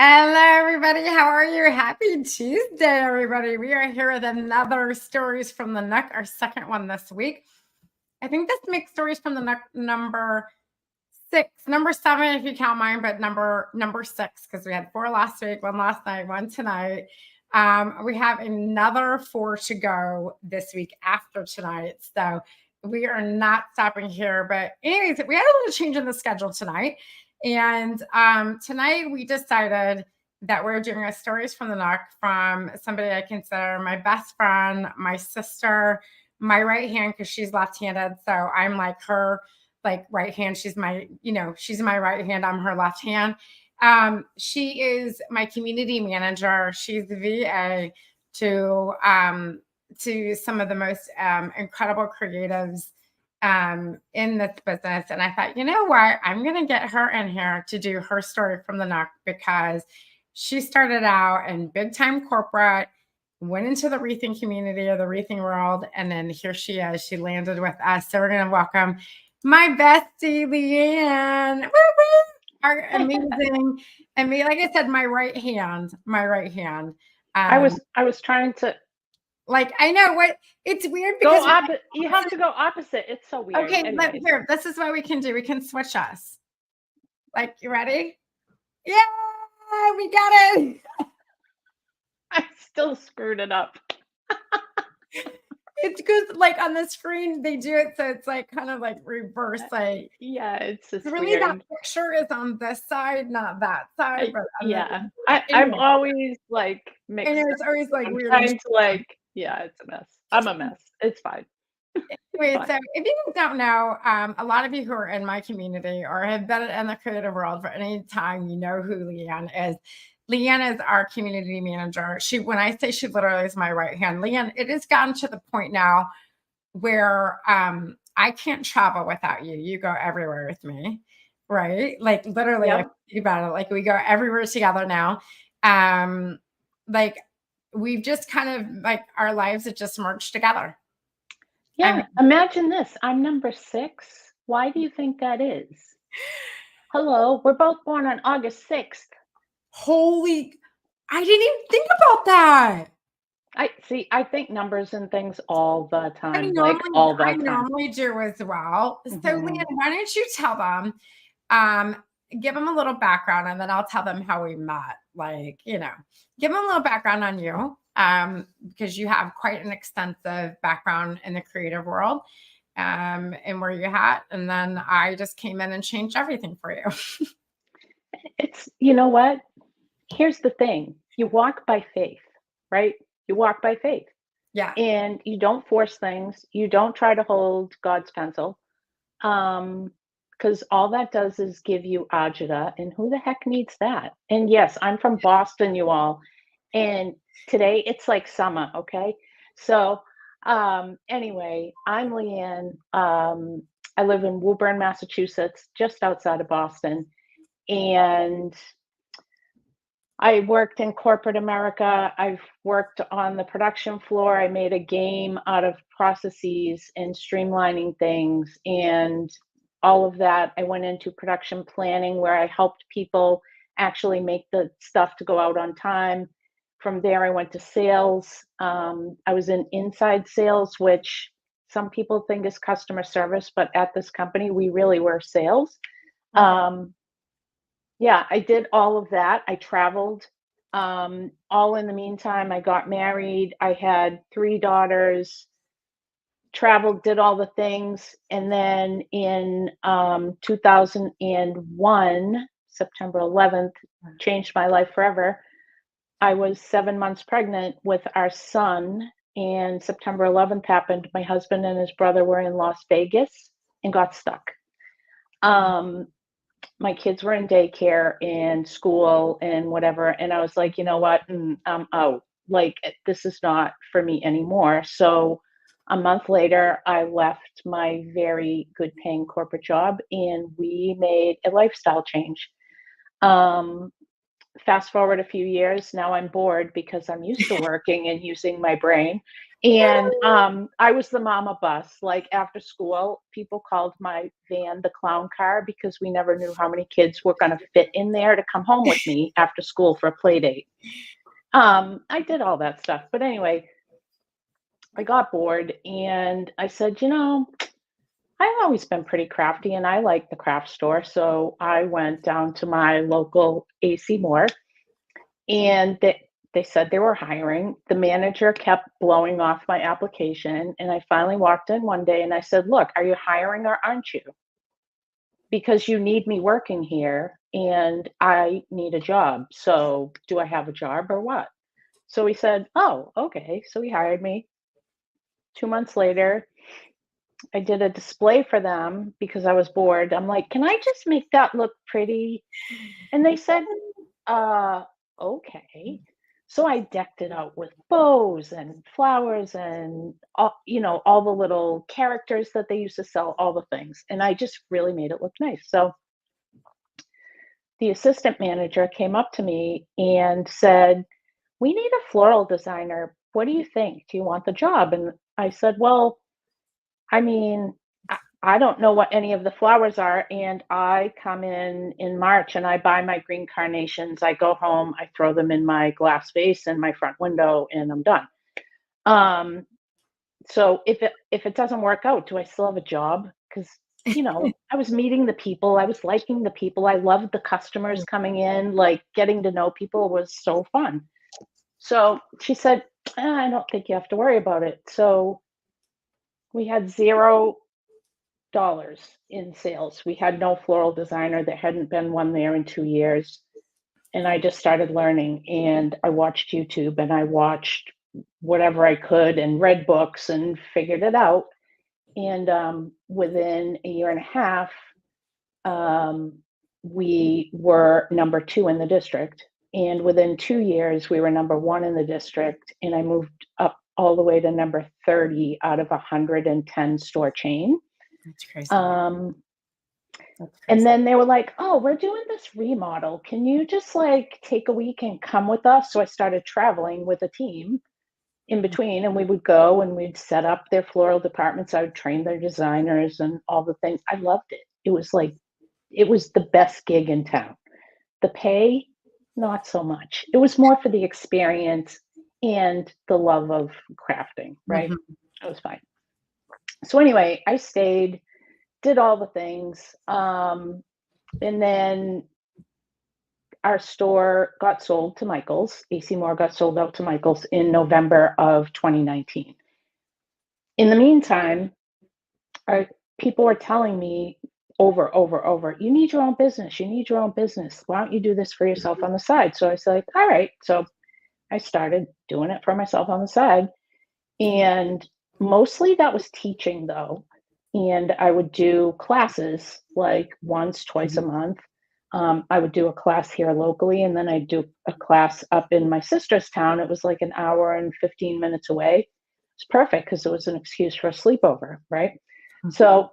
Hello, everybody. How are you? Happy Tuesday, everybody. We are here with another Stories from the Nook, our second one this week. I think this makes Stories from the Nook number six, number seven if you count mine, but number six because we had four last week, one last night, one tonight. We have another four to go this week after tonight, so we are not stopping here. But anyways, we had a little change in the schedule tonight, and tonight we decided that we're doing a stories from the Nook from somebody I consider my best friend, my sister, my right hand because she's left-handed, so I'm like her like right hand. She's my, she's my right hand. I'm her left hand. She is my community manager. She's the VA to some of the most incredible creatives in this business. And I thought, you know what? I'm going to get her in here to do her story from the Nook because she started out in big time corporate, went into the wreathing community or the wreathing world, and then here she is. She landed with us. So we're going to welcome my bestie, Leanne. Woo, woo. Our amazing, and me, like I said, my right hand, my right hand. I was trying to Like I know what it's weird go because opposite. You have to go opposite. It's so weird. okay, but Anyways. here, this is what we can do. We can switch us. Like, you ready? Yeah, we got it. I still screwed it up. It's good. Like on the screen, they do it so it's like kind of like reverse. Like, Yeah, it's just really, weird. that picture is on this side, not that side. But yeah, anyway. I'm always like mixed. I know it's always like I'm weird. trying to yeah, it's a mess. I'm a mess. It's fine. Anyway, so if you don't know, a lot of you who are in my community or have been in the creative world for any time, you know who Leanne is. Leanne is our community manager. When I say she literally is my right hand, Leanne, it has gotten to the point now where I can't travel without you. You go everywhere with me, right? Like literally, Yep. if you think about it, like we go everywhere together now. Like we've just kind of like our lives have just merged together. Yeah, imagine this. I'm number 6. Why do you think that is? Hello, we're both born on August 6th. Holy, I didn't even think about that. I think numbers and things all the time, I normally do as well. So, Leanne, why don't you tell them, give them a little background, and then I'll tell them how we met. Like, give them a little background on you, because you have quite an extensive background in the creative world, and where you're at. And then I just came in and changed everything for you. You know what? Here's the thing. You walk by faith, right? You walk by faith. Yeah. And you don't force things. You don't try to hold God's pencil. Because all that does is give you agita, and who the heck needs that? And yes, I'm from Boston, you all. And today it's like summer, okay? So anyway, I'm Leanne. I live in Woburn, Massachusetts, just outside of Boston. And I worked in corporate America. I've worked on the production floor. I made a game out of processes and streamlining things and all of that. I went into production planning where I helped people actually make the stuff to go out on time. From there, I went to sales. I was in inside sales, which some people think is customer service, but at this company, we really were sales. Yeah, I did all of that. I traveled. All in the meantime, I got married. I had 3 daughters, traveled, did all the things. And then in 2001, September 11th, changed my life forever. I was 7 months pregnant with our son, and September 11th happened. My husband and his brother were in Las Vegas and got stuck. My kids were in daycare and school and whatever. And I was like, you know what? I'm out. Like, this is not for me anymore. So a month later, I left my very good paying corporate job and we made a lifestyle change. Fast forward a few years, now I'm bored because I'm used to working and using my brain. And I was the mama bus. Like after school, people called my van the clown car because we never knew how many kids were going to fit in there to come home with me after school for a play date. I did all that stuff. But anyway, I got bored and I said, I've always been pretty crafty and I like the craft store. So I went down to my local AC Moore and they said they were hiring. The manager kept blowing off my application. And I finally walked in one day and I said, look, are you hiring or aren't you? Because you need me working here and I need a job. So do I have a job or what? So he said, oh, okay. So he hired me. 2 months later, I did a display for them because I was bored. I'm like, can I just make that look pretty? And they said, okay. So I decked it out with bows and flowers and all the little characters that they used to sell, all the things. And I just really made it look nice. So the assistant manager came up to me and said, we need a floral designer. What do you think? Do you want the job? And I said, well, I mean, I don't know what any of the flowers are. And I come in March and I buy my green carnations. I go home, I throw them in my glass vase in my front window, and I'm done. So if it doesn't work out, do I still have a job? Because I was meeting the people, I was liking the people, I loved the customers coming in, like getting to know people was so fun. So she said, I don't think you have to worry about it. So we had $0 in sales. We had no floral designer. There hadn't been one there in 2 years. And I just started learning and I watched YouTube and I watched whatever I could and read books and figured it out. And within a year and a half, we were number 2 in the district. And within 2 years, we were number 1 in the district. And I moved up all the way to number 30 out of a 110 store chain. That's crazy. And then they were like, oh, we're doing this remodel. Can you just like take a week and come with us? So I started traveling with a team in between, and we would go and we'd set up their floral departments. I would train their designers and all the things. I loved it. It was the best gig in town. The pay, not so much. It was more for the experience and the love of crafting, right? It was fine. So anyway, I stayed, did all the things. And then our store got sold to Michaels. AC Moore got sold out to Michaels in November of 2019. In the meantime, people were telling me over, you need your own business. You need your own business. Why don't you do this for yourself on the side? So I said, all right. So I started doing it for myself on the side. And mostly that was teaching though. And I would do classes like once, twice a month. I would do a class here locally, and then I'd do a class up in my sister's town. It was like an hour and 15 minutes away. It's perfect because it was an excuse for a sleepover, right? So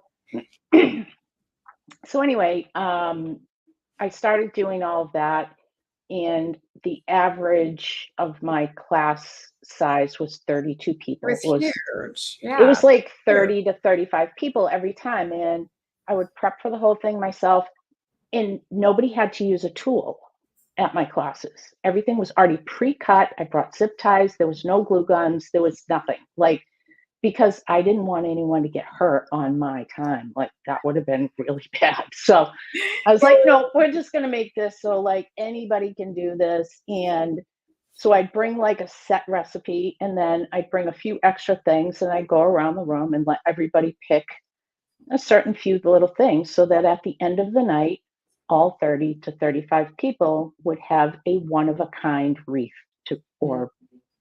anyway, I started doing all of that, and the average of my class size was 32 people. It was huge. Yeah. It was like 30 to 35 people every time, and I would prep for the whole thing myself, and nobody had to use a tool at my classes. Everything was already pre-cut. I brought zip ties. There was no glue guns. There was nothing. Because I didn't want anyone to get hurt on my time. That would have been really bad. So I was like, no, we're just going to make this so anybody can do this. And so I'd bring a set recipe, and then I'd bring a few extra things, and I'd go around the room and let everybody pick a certain few little things so that at the end of the night, all 30 to 35 people would have a one-of-a-kind wreath or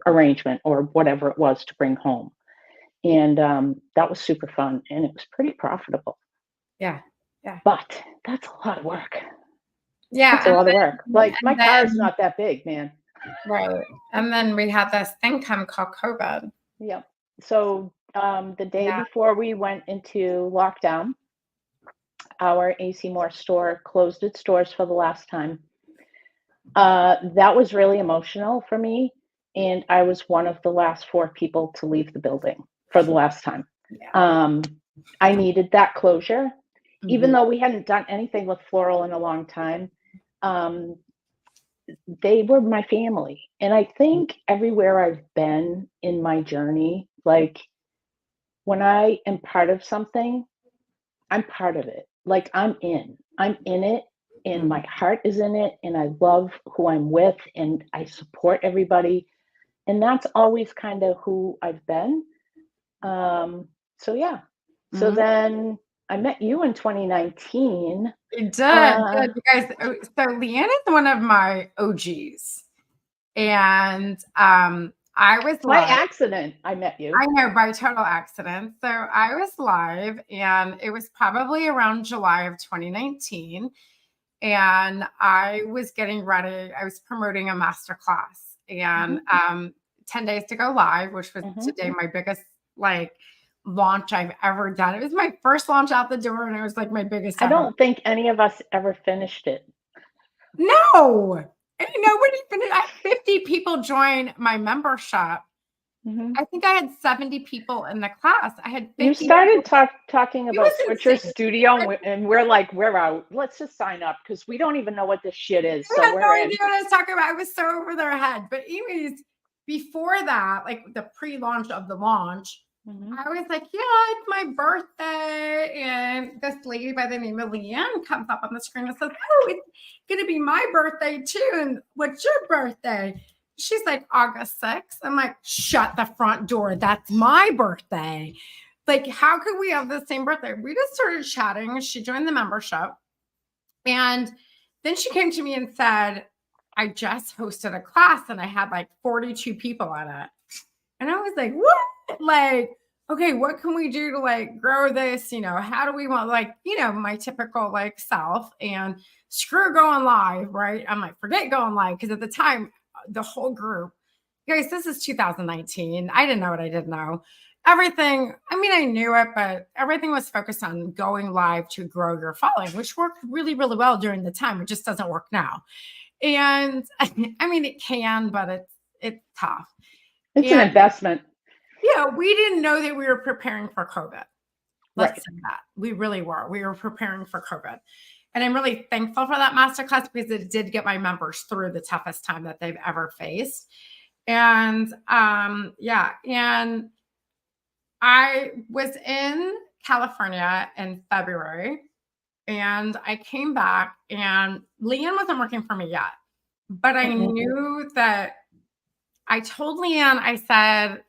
arrangement or whatever it was to bring home. And that was super fun, and it was pretty profitable. Yeah. But that's a lot of work. Yeah. That's a lot of work. My car is not that big, man. Right. And then we had this thing come called COVID. Yep. So the day before we went into lockdown, our AC Moore store closed its doors for the last time. That was really emotional for me and I was one of the last 4 people to leave the building for the last time. Yeah. I needed that closure, even Mhm. though we hadn't done anything with floral in a long time. They were my family, and I think everywhere I've been in my journey, like, when I am part of something, I'm part of it. Like, I'm in it, and Mhm. my heart is in it, and I love who I'm with, and I support everybody, and that's always kind of who I've been. So yeah. So Mhm. then I met you in 2019. It Uh, did, because so Leanne is one of my OGs, and I was by live. accident, I met you. I know, by total accident. So I was live, and it was probably around July of 2019, and I was getting ready. I was promoting a master class, and Mhm, 10 days to go live, which was mhm. today my biggest like launch I've ever done. It was my first launch out the door, and it was like my biggest I ever. don't think any of us ever finished it. No, ain't nobody finished. I had 50 people join my membership. Mhm. I think I had 70 people in the class. I had You 50 started people. talking It about was Switcher insane. Studio, and I we're like, we're out. Let's just sign up because we don't even know what this shit is. So had no we're in. idea what I was talking about. I was so over their head. But anyways, before that, like the pre-launch of the launch, Mhm. I was like, yeah, it's my birthday. And this lady by the name of Leanne comes up on the screen and says, oh, it's going to be my birthday too. And what's your birthday? She's like, August 6th. I'm like, shut the front door. That's my birthday. Like, how could we have the same birthday? We just started chatting. She joined the membership. And then she came to me and said, I just hosted a class and I had like 42 people on it. And I was like, what? Like, okay, what can we do to like grow this? How do we want, like, my typical like self, and screw going live, right? I'm like, forget going live. Cause at the time, the whole group, guys, this is 2019. I didn't know what I didn't know. Everything, I mean, I knew it, but everything was focused on going live to grow your following, which worked really, really well during the time. It just doesn't work now. And I mean, it can, but it's tough. It's an And investment, yeah, we didn't know that we were preparing for COVID. Let's right? say that. We really were. We were preparing for COVID. And I'm really thankful for that masterclass because it did get my members through the toughest time that they've ever faced. And yeah, and I was in California in February, and I came back, and Leanne wasn't working for me yet. But I Mhm. knew that I told Leanne, I said,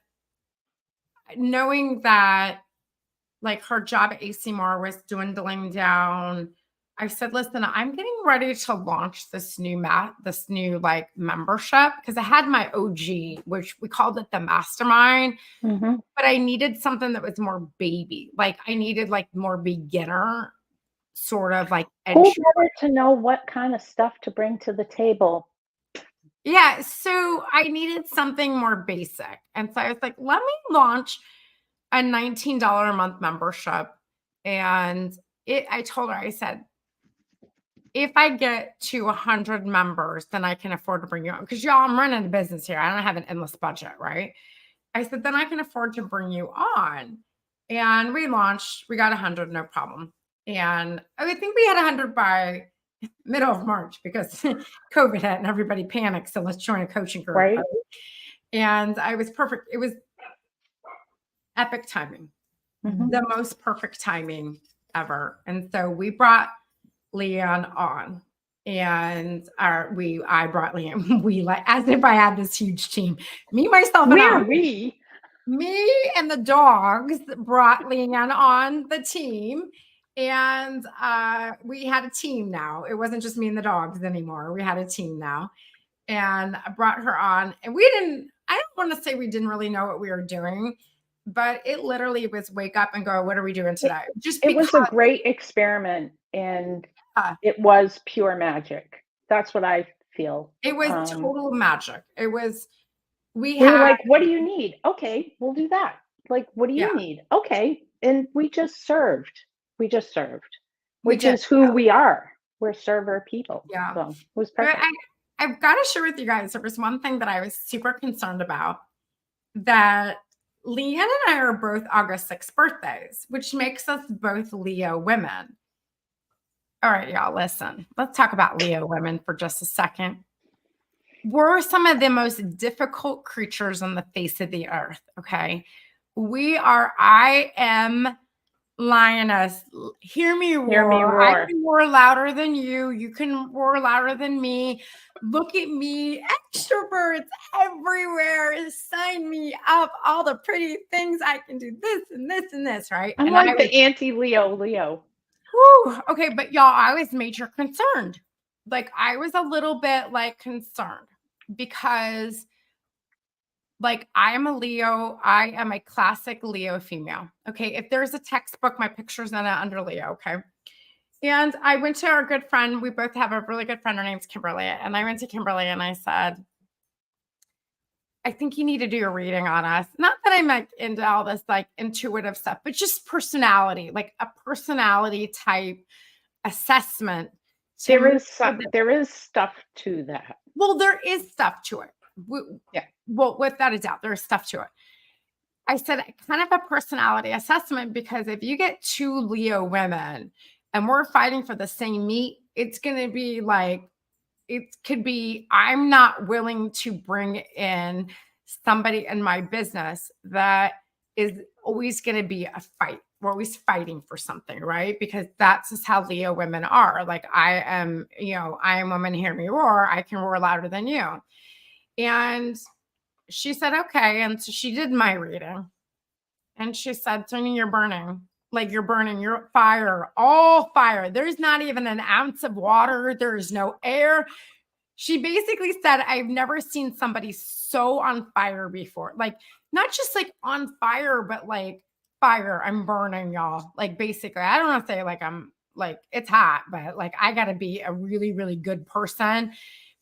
knowing that like her job at AC Moore was dwindling down. I said, listen, I'm getting ready to launch this new like membership, because I had my OG, which we called it the mastermind, Mhm. but I needed something that was more baby. Like I needed like more beginner sort of like Who entry. better to know what kind of stuff to bring to the table? Yeah. So I needed something more basic. And so I was like, let me launch a $19 a month membership. And I told her, I said, if I get to 100 members, then I can afford to bring you on. Because y'all, I'm running a business here. I don't have an endless budget, right? I said, then I can afford to bring you on. And we launched, we got 100, no problem. And I think we had 100 by middle of March because COVID hit and everybody panicked. So let's join a coaching group. Right? Right? And I was perfect. It was epic timing, Mhm. the most perfect timing ever. And so we brought Leanne on. And I brought Leanne. We, like, as if I had this huge team. Me, myself, and I. We're we. Me and the dogs brought Leanne on the team. And we had a team now. It wasn't just me and the dogs anymore. We had a team now. And I brought her on. And I don't want to say we didn't really know what we were doing, but it literally was wake up and go, what are we doing It today? Just it because was a great experiment, and it was pure magic. That's what I feel. it was total magic. It was, we We were had, like, "What do you need?" "Okay, we'll do that." Like, "What do yeah, you need?" "Okay." And we just served. We just served, we which did. is who we are. We're server people. Yeah. So, it was But perfect. I've got to share with you guys, there was one thing that I was super concerned about, that Leanne and I are both August 6th birthdays, which makes us both Leo women. All right, y'all, listen. Let's talk about Leo women for just a second. We're some of the most difficult creatures on the face of the earth, okay? I am lioness. Hear me roar. Hear me roar. I can roar louder than you. You can roar louder than me. Look at me, extroverts everywhere. Sign me up. All the pretty things. I can do this and this and this, right? I'm and like the anti-Leo Leo. Whew, okay, but y'all, I was major concerned. Like, I was a little bit like concerned because, like, I am a Leo. I am a classic Leo female. Okay. If there's a textbook, my picture's in it under Leo. Okay. And I went to our good friend. We both have a really good friend. Her name's Kimberly. And I went to Kimberly and I said, I think you need to do a reading on us. Not that I'm like into all this like intuitive stuff, but just personality, like a personality type assessment. There is stuff to that. Well, there is stuff to it. Yeah. Well, without a doubt, there is stuff to it. I said kind of a personality assessment, because if you get two Leo women and we're fighting for the same meat, it's going to be like, it could be, I'm not willing to bring in somebody in my business that is always going to be a fight. We're always fighting for something, right? Because that's just how Leo women are. Like, I am woman, hear me roar. I can roar louder than you. And she said, okay. And so she did my reading. And she said, Sonia, you're burning. Like, you're burning, you're fire, all fire. There's not even an ounce of water. There's no air. She basically said, I've never seen somebody so on fire before. Like, not just like on fire, but like fire. I'm burning, y'all. Like, basically, I don't want to say like I'm like, it's hot, but like, I got to be a really, really good person,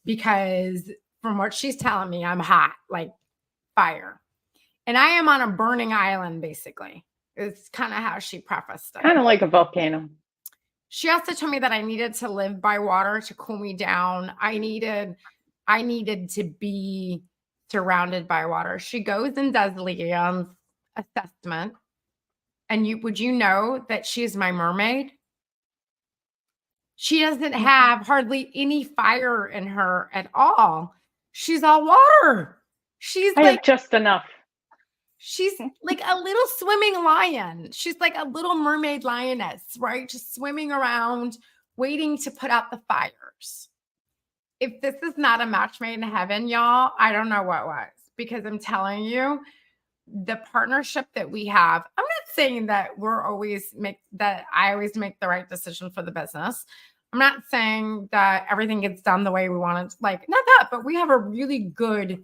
because from what she's telling me, I'm hot, like fire. And I am on a burning island, basically. It's kind of how she prefaced it. Kind of like a volcano. She also told me that I needed to live by water to cool me down. I needed to be surrounded by water. She goes and does Leon's assessment. And would you know that she's my mermaid? She doesn't have hardly any fire in her at all. She's all water. I have just enough. She's like a little swimming lion. She's like a little mermaid lioness, right? Just swimming around, waiting to put out the fires. If this is not a match made in heaven, y'all, I don't know what was, because I'm telling you, the partnership that we have, I'm not saying that I always make the right decision for the business. I'm not saying that everything gets done the way we want it. Like, not that, but we have a really good,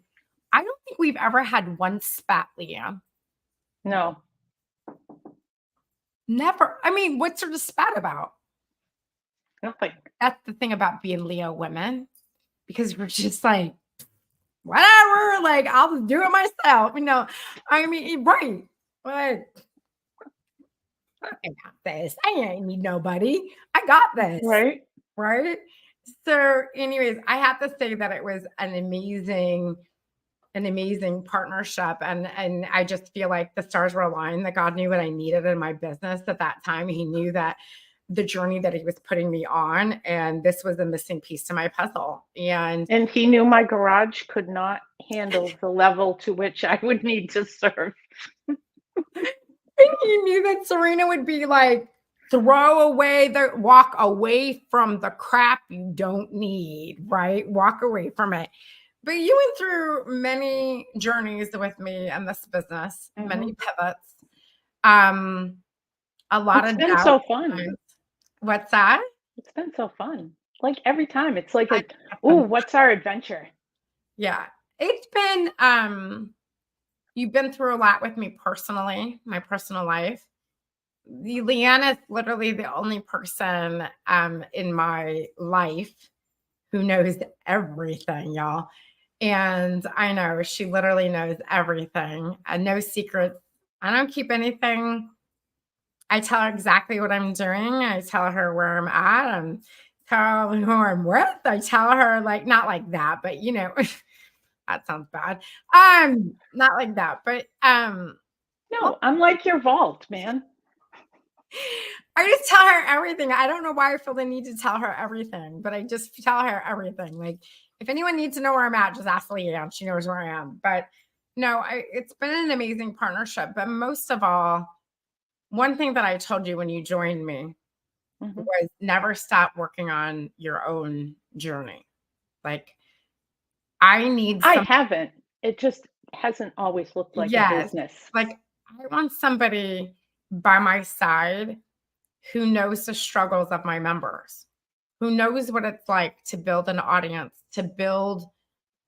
I don't think we've ever had one spat, Leanne. No. Never. I mean, what's there to spat about? Nothing. That's the thing about being Leo women, because we're just like, whatever, like, I'll do it myself. I mean, right. Like, I got this. I ain't need nobody. I got this. Right. Right. So anyways, I have to say that it was an amazing partnership. And I just feel like the stars were aligned, that God knew what I needed in my business at that time. He knew that the journey that he was putting me on, and this was a missing piece to my puzzle. And he knew my garage could not handle the level to which I would need to serve. And he knew that Serena would be like, walk away from the crap you don't need, right? Walk away from it. But you went through many journeys with me in this business, many pivots. A lot of been so fun. What's that? It's been so fun. Like, every time it's like, what's our adventure? Yeah. It's been, you've been through a lot with me personally, my personal life. Leanne is literally the only person in my life who knows everything, y'all. And I know she literally knows everything, and no secrets. I don't keep anything. I tell her exactly what I'm doing. I tell her where I'm at. I'm tell who I'm with. I tell her like not like that, but you know, that sounds bad. Not like that, but well, No, I'm like your vault, man. I just tell her everything. I don't know why I feel the need to tell her everything, but I just tell her everything. Like if anyone needs to know where I'm at, just ask Leanne. She knows where I am. But no, it's been an amazing partnership. But most of all, one thing that I told you when you joined me Mhm. was never stop working on your own journey. Like I need I some, haven't. It just hasn't always looked like a yes, business. like I want somebody by my side who knows the struggles of my members, who knows what it's like to build an audience, to build,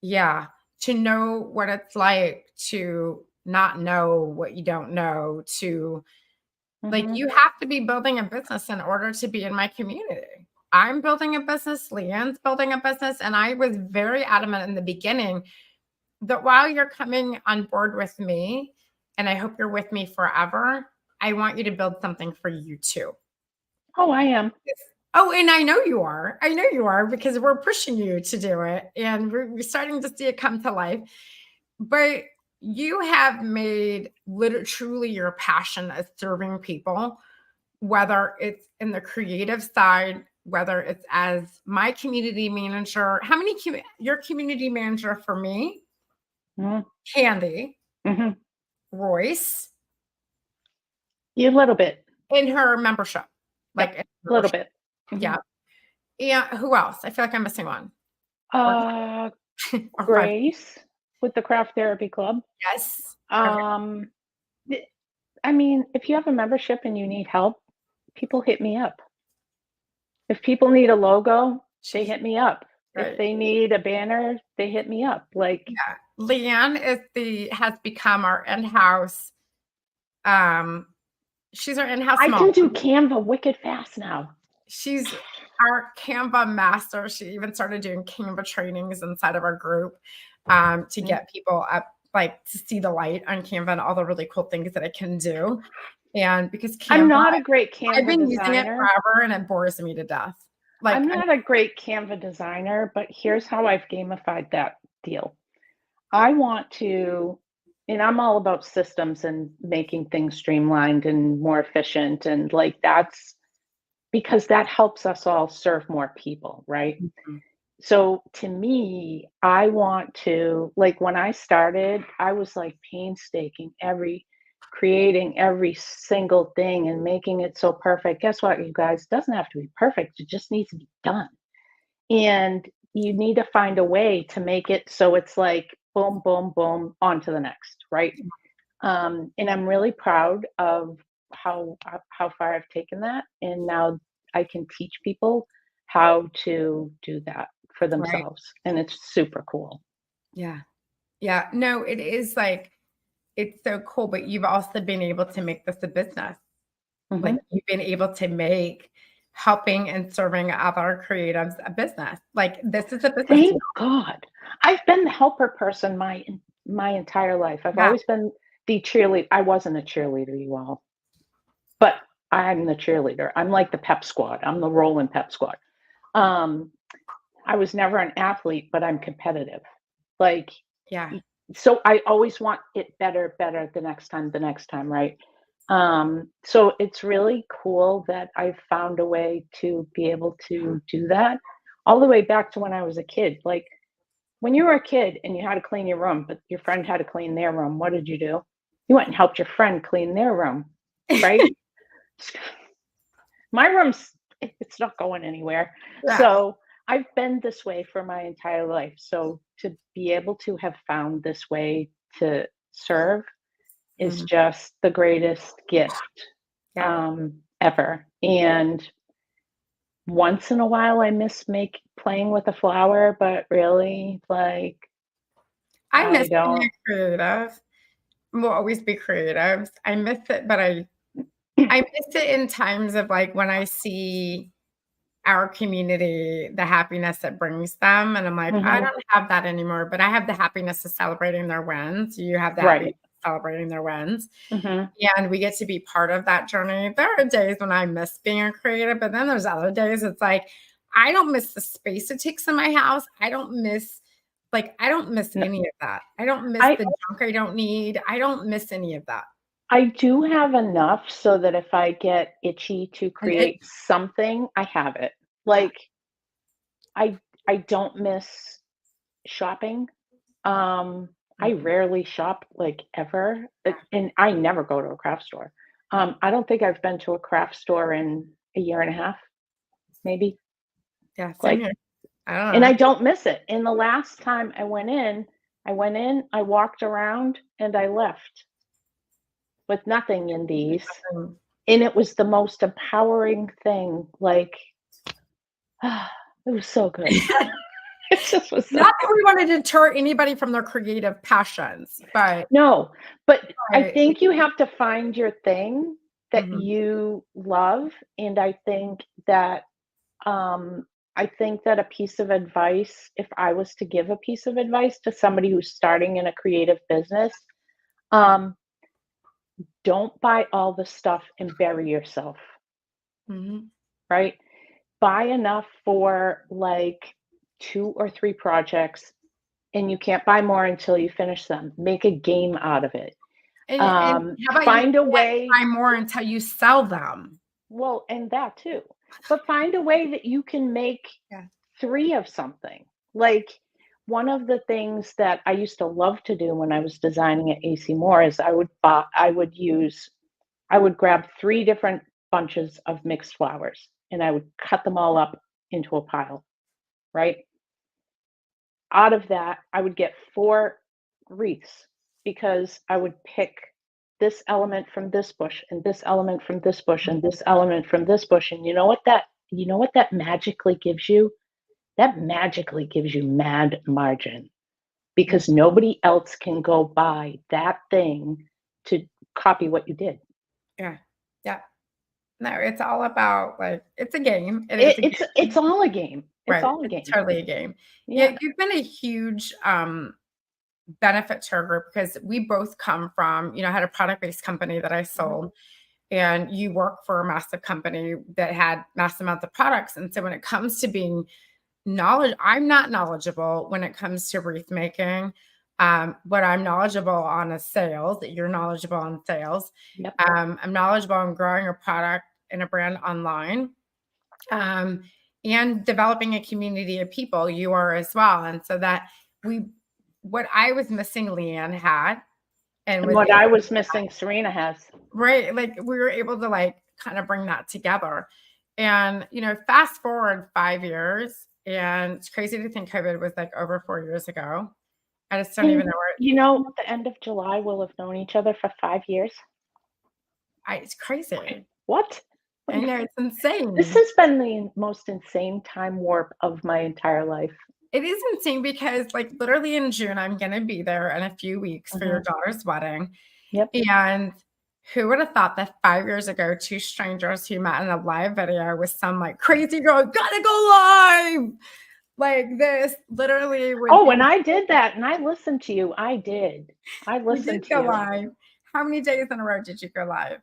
yeah, to know what it's like to not know what you don't know, to like, Mhm. you have to be building a business in order to be in my community. I'm building a business, Leanne's building a business, and I was very adamant in the beginning that while you're coming on board with me, and I hope you're with me forever, I want you to build something for you too. Oh, I am. Oh, and I know you are. I know you are because we're pushing you to do it and we're starting to see it come to life. But you have made literally truly your passion as serving people, whether it's in the creative side, whether it's as my community manager. How many, your community manager for me? Mhm. Candy, Mhm. Royce, You little bit. in her membership. Like, Yep. in Little membership. bit. Yeah. Mhm. And who else? I feel like I'm missing one. Or, Uh, or five. Grace with the Craft Therapy Club. Yes. Okay. Um, th- I mean, if you have a membership and you need help, people hit me up. If people need a logo, they hit me up. If Right. they need a banner, they hit me up. Like, Yeah. Leanne has become our in-house, um, she's our in-house I can do mom. Canva wicked fast now. She's our Canva master. She even started doing Canva trainings inside of our group, to Mhm. get people up, like to see the light on Canva and all the really cool things that it can do. And because I'm Canva, not a great I've Canva been using it designer. forever and it bores me to death. Like, I'm not a great Canva designer, but here's how I've gamified that deal. I want to, and I'm all about systems and making things streamlined and more efficient. And like that's because that helps us all serve more people, right? Mhm. So to me, I want to, like when I started, I was like painstaking creating every single thing and making it so perfect. Guess what, you guys? It doesn't have to be perfect. It just needs to be done. And you need to find a way to make it so it's like boom, boom, boom, on to the next, right? And I'm really proud of how far I've taken that, and now I can teach people how to do that for Right. themselves, and it's super cool. Yeah. Yeah. No, it is like, it's so cool, but you've also been able to make this a business. Like Mhm. you've been able to make helping and serving other creatives a business. Like this is a business. Thank God. I've been the helper person my entire life. I've Yeah. always been the cheerleader. I wasn't a cheerleader, you all, but I'm the cheerleader. I'm like the pep squad. I'm the rolling pep squad. Um, I was never an athlete, but I'm competitive. Like, Yeah. so I always want it better, better the next time, right? So it's really cool that I've found a way to be able to do that all the way back to when I was a kid. Like when you were a kid and you had to clean your room, but your friend had to clean their room, what did you do? You went and helped your friend clean their room, right? My room's it's not going anywhere. Yeah. So I've been this way for my entire life. So to be able to have found this way to serve is Mhm. just the greatest gift Yeah. ever. And once in a while, I miss make playing with a flower, but really, like, I I miss being don't. creative. We'll always be creatives. I miss it, but I miss it in times of like when I see our community, the happiness it brings them. And I'm like, I Mhm. don't have that anymore, but I have the happiness of celebrating their wins. You have the happiness Right. of celebrating their wins. Mhm. And we get to be part of that journey. There are days when I miss being a creative, but then there's other days it's like, I don't miss the space it takes in my house. I don't miss No, any of that. I don't miss I the junk I don't need. I don't miss any of that. I do have enough so that if I get itchy to And it create something, I have it. Yeah. Like, I I don't miss shopping. I Mhm. rarely shop, like, ever, Yeah. and I never go to a craft store. I don't think I've been to a craft store in a year and a half, maybe, Yeah, same like, here. I don't and I know. don't miss it. And the last time I walked around, and I left with nothing in these, Nothing. and it was the most empowering thing, like, it was so good. It just was so Not that good. we wanna deter anybody from their creative passions, but No, but I right. think you have to find your thing that Mhm. you love, and um, I think that a piece of advice, if I was to give a piece of advice to somebody who's starting in a creative business, um, don't buy all the stuff and bury yourself, Mhm. right? Buy enough for, like, 2 or 3 projects, and you can't buy more until you finish them. Make a game out of it. And how about you Find a can't way buy more until you sell them? well, and that too. But find a way that you can make Yeah. 3 of something. Like, one of the things that I used to love to do when I was designing at AC Moore is I would grab 3 different bunches of mixed flowers, and I would cut them all up into a pile, right? Out of that, I would get 4 wreaths because I would pick this element from this bush, and this element from this bush, and this element from this bush, and you know what that magically gives you? That magically gives you mad margin Yeah. because nobody else can go buy that thing to copy what you did. Yeah. Yeah. No, it's all about, like it's a game. It is a It's game. all a game. It's Right. all a It's game. totally a game. Yeah, Yeah. you've been a huge, benefit to our group because we both come from, I had a product-based company that I Mhm. sold, and you work for a massive company that had massive amounts of products. And so when it comes to being I'm not knowledgeable when it comes to wreath making. But I'm knowledgeable on a sales, that you're knowledgeable on sales. Yep. I'm knowledgeable on growing a product and a brand online. Um, and developing a community of people, you are as well. And so that we what I was missing, Leanne had and And was what I able was missing, Serena has. right, like we were able to like kind of bring that together. And fast forward 5 years, and it's crazy to think COVID was like over 4 years ago. I just don't even And, know where the end of July, we'll have known each other for 5 years. it's crazy. What? I Like, know it's this insane. has been the most insane time warp of my entire life. It is insane because like literally in June, I'm gonna be there in a few weeks for your Mhm. daughter's wedding. Yep. And who would have thought that 5 years ago, two strangers who met in a live video with some like crazy girl, gotta go live like this, literally would Oh, be and I did that, and I listened to you. I did. I you did listened to go you. live. How many days in a row did you go live?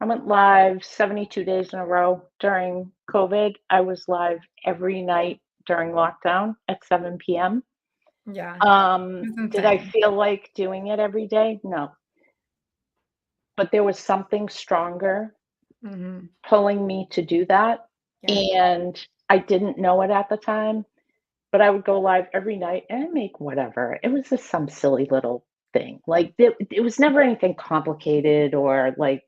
I went live 72 days in a row during COVID. I was live every night during lockdown at 7 p.m. Yeah, it's Did I insane. feel like doing it every day? No. But there was something stronger Mhm. pulling me to do that, Yeah. and I didn't know it at the time, but I would go live every night and make whatever. It was just some silly little thing. Like, it was never anything complicated or, like,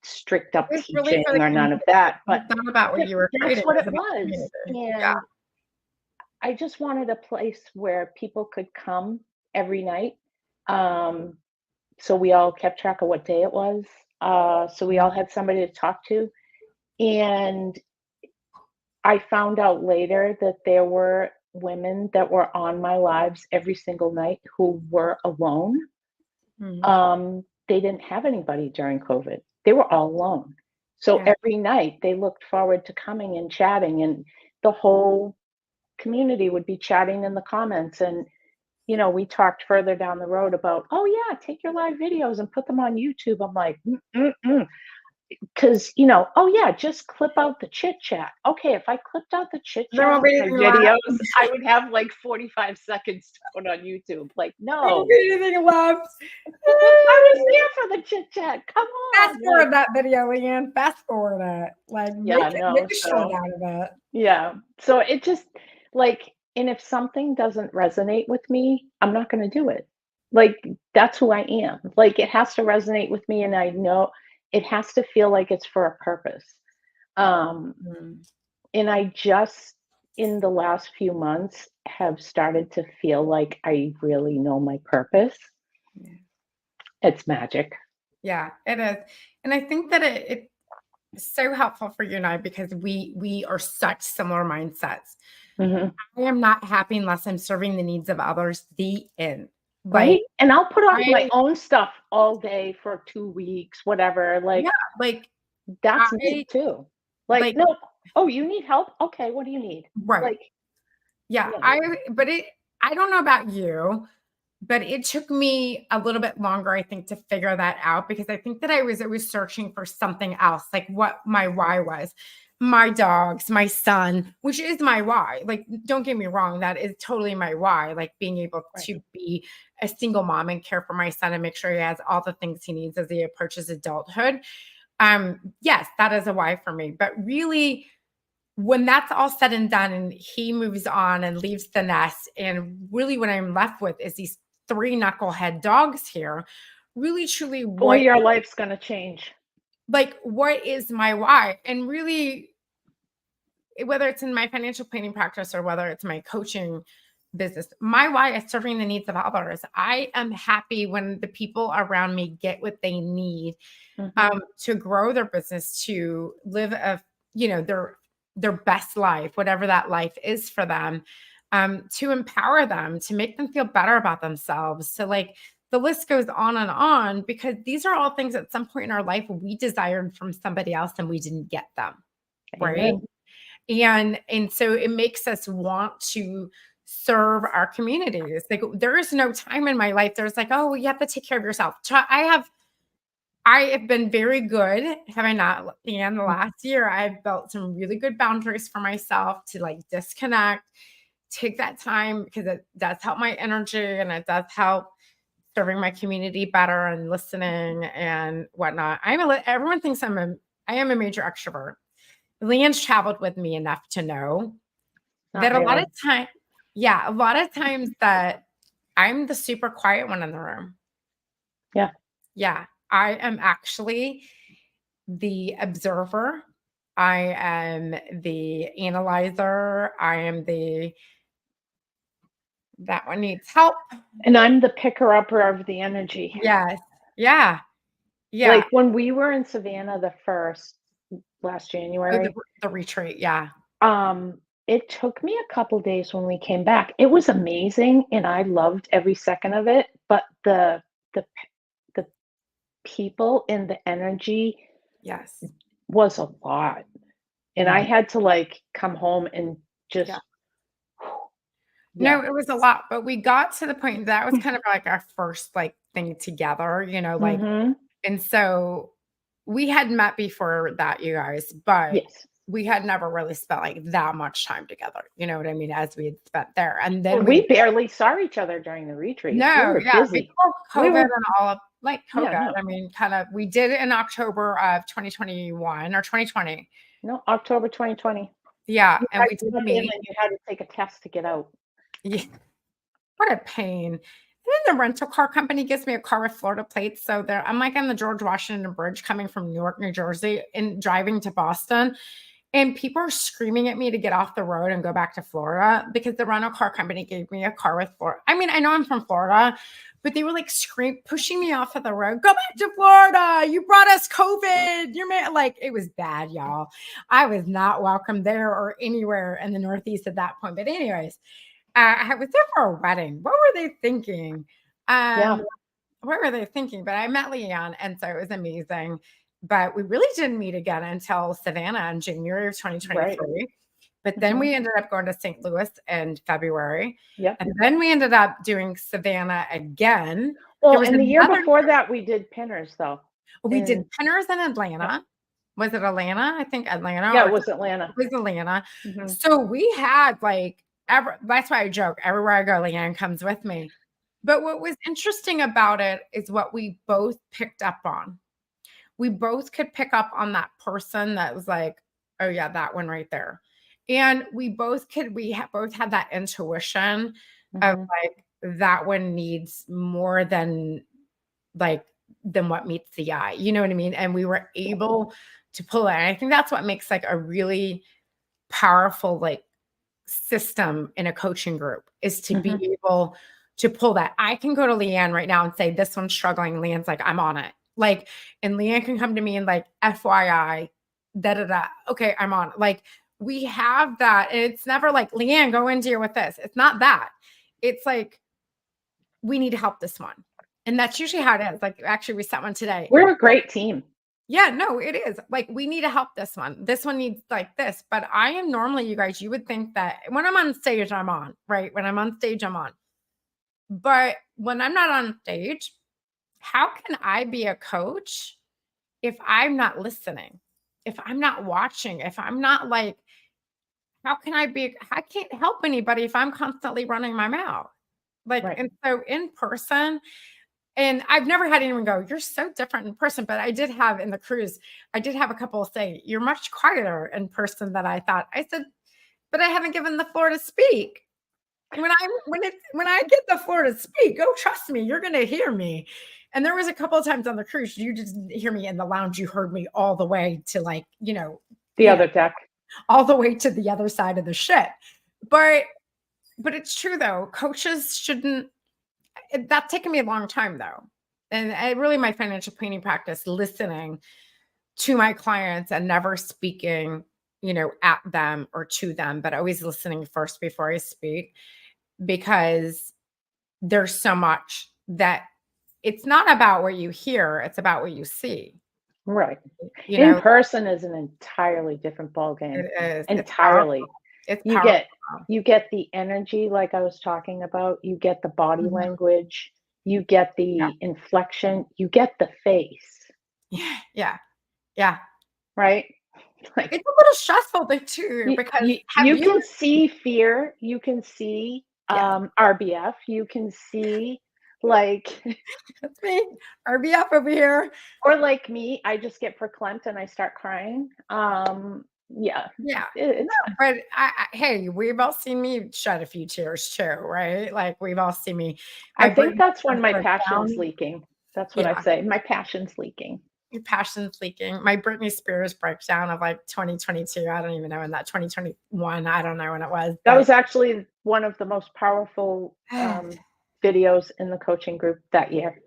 strict up It was really teaching for the or none of community. that, but It's not about what th you were that's creating, it what was it about the was, community. Yeah. and I just wanted a place where people could come every night, um, so we all kept track of what day it was, so we all had somebody to talk to, and I found out later that there were women that were on my lives every single night who were alone. Mhm. They didn't have anybody during COVID. They were all alone. So Yeah. every night they looked forward to coming and chatting, and the whole community would be chatting in the comments. And, we talked further down the road about, oh, yeah, take your live videos and put them on YouTube. I'm like, mm-mm-mm. because, you know, oh yeah, just clip out the chit chat. Okay, if I clipped out the chit There chat won't of be my anything left. videos, I would have like 45 seconds to put on YouTube. Like, There won't no, be anything left. I was there for the chit chat. Come Fast on. Like, forward that video, Leanne. Fast forward it. Like yeah, make no. a short So out of it. yeah. So it just like, and if something doesn't resonate with me, I'm not going to do it. Like, that's who I am. Like, it has to resonate with me, and I know it has to feel like it's for a purpose. Um, Mm, and I just, in the last few months, have started to feel like I really know my purpose. yeah. It's magic. Yeah, it is. And I think that it's so helpful for you and I because we are such similar mindsets. Mhm. I am not happy unless I'm serving the needs of others. The end. Like Right? And I'll put on my I own stuff all day for 2 weeks, whatever, yeah, like, like that's I me too. Like, like "No, oh, you need help? Okay, what do you need?" right. Like, Yeah, yeah. I don't know about you, but it took me a little bit longer, I think, to figure that out because I think that I was searching for something else, like what my why was. My dogs, my son, which is my why. Like, don't get me wrong, that is totally my why. Like being able Right. to be a single mom and care for my son and make sure he has all the things he needs as he approaches adulthood. Yes, that is a why for me. But really, when that's all said and done and he moves on and leaves the nest, and really what I'm left with is these three knucklehead dogs here, really truly Boy, your life's gonna change. what is my why? And really, whether it's in my financial planning practice or whether it's my coaching business, my why is serving the needs of others. I am happy when the people around me get what they need Mhm. to grow their business, to live their best life, whatever that life is for them, to empower them, to make them feel better about themselves. So like the list goes on because these are all things at some point in our life we desired from somebody else and we didn't get them. Right. Amen. And so it makes us want to serve our communities. Like there is no time in my life there's like, oh, you have to take care of yourself. I have been very good, have I not? In the Mm. last year, I've built some really good boundaries for myself to like disconnect, take that time because it does help my energy and it does help serving my community better and listening and whatnot. Everyone thinks I am a major extrovert. Leanne's traveled with me enough to know Not that a lot of really. time, yeah, a lot of times that I'm the super quiet one in the room. Yeah. Yeah, I am actually the observer. I am the analyzer. I am the that one needs help. And I'm the picker-upper of the energy. Yes. Yeah. Yeah. Like, when we were in Savannah the 1st, last Oh, January, the retreat. Yeah. it took me a couple days when we came back. It was amazing, and I loved every second of it, but the the people and the energy Yes. was a lot, and I Mhm. had to, like, come home and Yeah. just yeah. No, it was a lot, but we got to the point that was kind of like our first like thing together, like, Mhm. and so we had met before that, you guys, but Yes. we had never really spent like that much time together. You know what I mean? As we had spent there. And then Well, we barely saw each other during the retreat. We no, were yeah, busy. before We COVID were and all of like yeah, COVID. no. I mean, kind of, we did it in October of 2021 or 2020. No, October 2020. Yeah. You And guys we did got in meet. and you had to take a test to get out. Yeah. What a pain. And then the rental car company gives me a car with Florida plates. So I'm like on the George Washington Bridge coming from Newark, New Jersey, and driving to Boston. And people are screaming at me to get off the road and go back to Florida because the rental car company gave me a car with Florida. I mean, I know I'm from Florida, but they were like pushing me off of the road. Go back to Florida. You brought us COVID. Like, it was bad, y'all. I was not welcome there or anywhere in the Northeast at that point. But anyways, I was there for a wedding. What were they thinking? Yeah. What were they thinking? But I met Leanne, and so it was amazing. But we really didn't meet again until Savannah in January of Right. 2023. But then Mhm. we ended up going to St. Louis in February. Yep. And then we ended up doing Savannah again. There Well, was and the year another before that, we did Pinners, though, we did and Pinners in yep, Atlanta. Was it Atlanta? I think Atlanta. Yeah, Or it was Atlanta. it was Atlanta. Mhm. So we had like that's why I joke. Everywhere I go, Leanne comes with me. But what was interesting about it is what we both picked up on. We both could pick up on that person that was like, oh yeah, that one right there. And we both could, both had that intuition of Mhm. like, that one needs more like than what meets the eye. You know what I mean? And we were able to pull it. And I think that's what makes like a really powerful like system in a coaching group is to Mhm. be able to pull that. I can go to Leanne right now and say, this one's struggling. Leanne's like, I'm on it. Like, and Leanne can come to me and like, FYI, da da da. Okay, I'm on. Like, we have that. And it's never like, Leanne, go in here with this. It's not that. It's like, we need to help this one. And that's usually how it is. Like, actually, we sent one today. We're a great team. Yeah, no, it is. Like, we need to help this one. This one needs like this. But I am normally, you guys, you would think that when I'm on stage, I'm on, right? When I'm on stage, I'm on. But when I'm not on stage, how can I be a coach if I'm not listening? If I'm not watching, if I'm not like, how can I be? I can't help anybody if I'm constantly running my mouth. Like, Right. and so in person, and I've never had anyone go, you're so different in person. But I did have in the cruise, I did have a couple say, you're much quieter in person than I thought. I said, but I haven't given the floor to speak. When I get the floor to speak, oh, trust me, you're gonna hear me. And there was a couple of times on the cruise, you just didn't hear me in the lounge. You heard me all the way to like, The other deck. all the way to the other side of the ship. But it's true though, coaches shouldn't that's taken me a long time though. And really my financial planning practice, listening to my clients and never speaking, at them or to them, but always listening first before I speak, because there's so much that it's not about what you hear, it's about what you see. Right. You In know, person is an entirely different ballgame. it is. It's powerful. Entirely. It's You powerful. get the energy like I was talking about, you get the body Mhm. language, you get Yeah. the inflection, you get the face, Yeah. Yeah. Yeah. right? Like It's a little stressful though too, because have you you can see fear, you can see yeah, RBF, you can see like that's me. RBF over here. or like me, I just get verklempt and I start crying. Yeah, Yeah. it's No, but hey, we've all seen me shed a few tears too, right? Like we've all seen me. I My think Britney that's when Spears my passion's breakdown. leaking. That's what I Yeah, say. My passion's leaking. your passion's leaking. My Britney Spears breakdown of like 2022. I don't even know when that 2021. I don't know when it was, That but was actually one of the most powerful videos in the coaching group that year.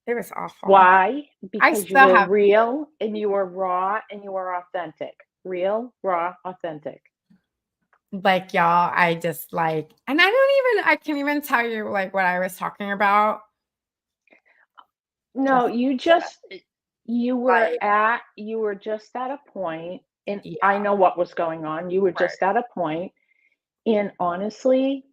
it was awful. Why? I Because you still were have real and you were raw and you were authentic. Real, raw, authentic. like y'all. I just like, and I can't even tell you like what I was talking about. No, Just you just like, you were just at a point, and I yeah, know what was going on. You were right. just at a point, and honestly,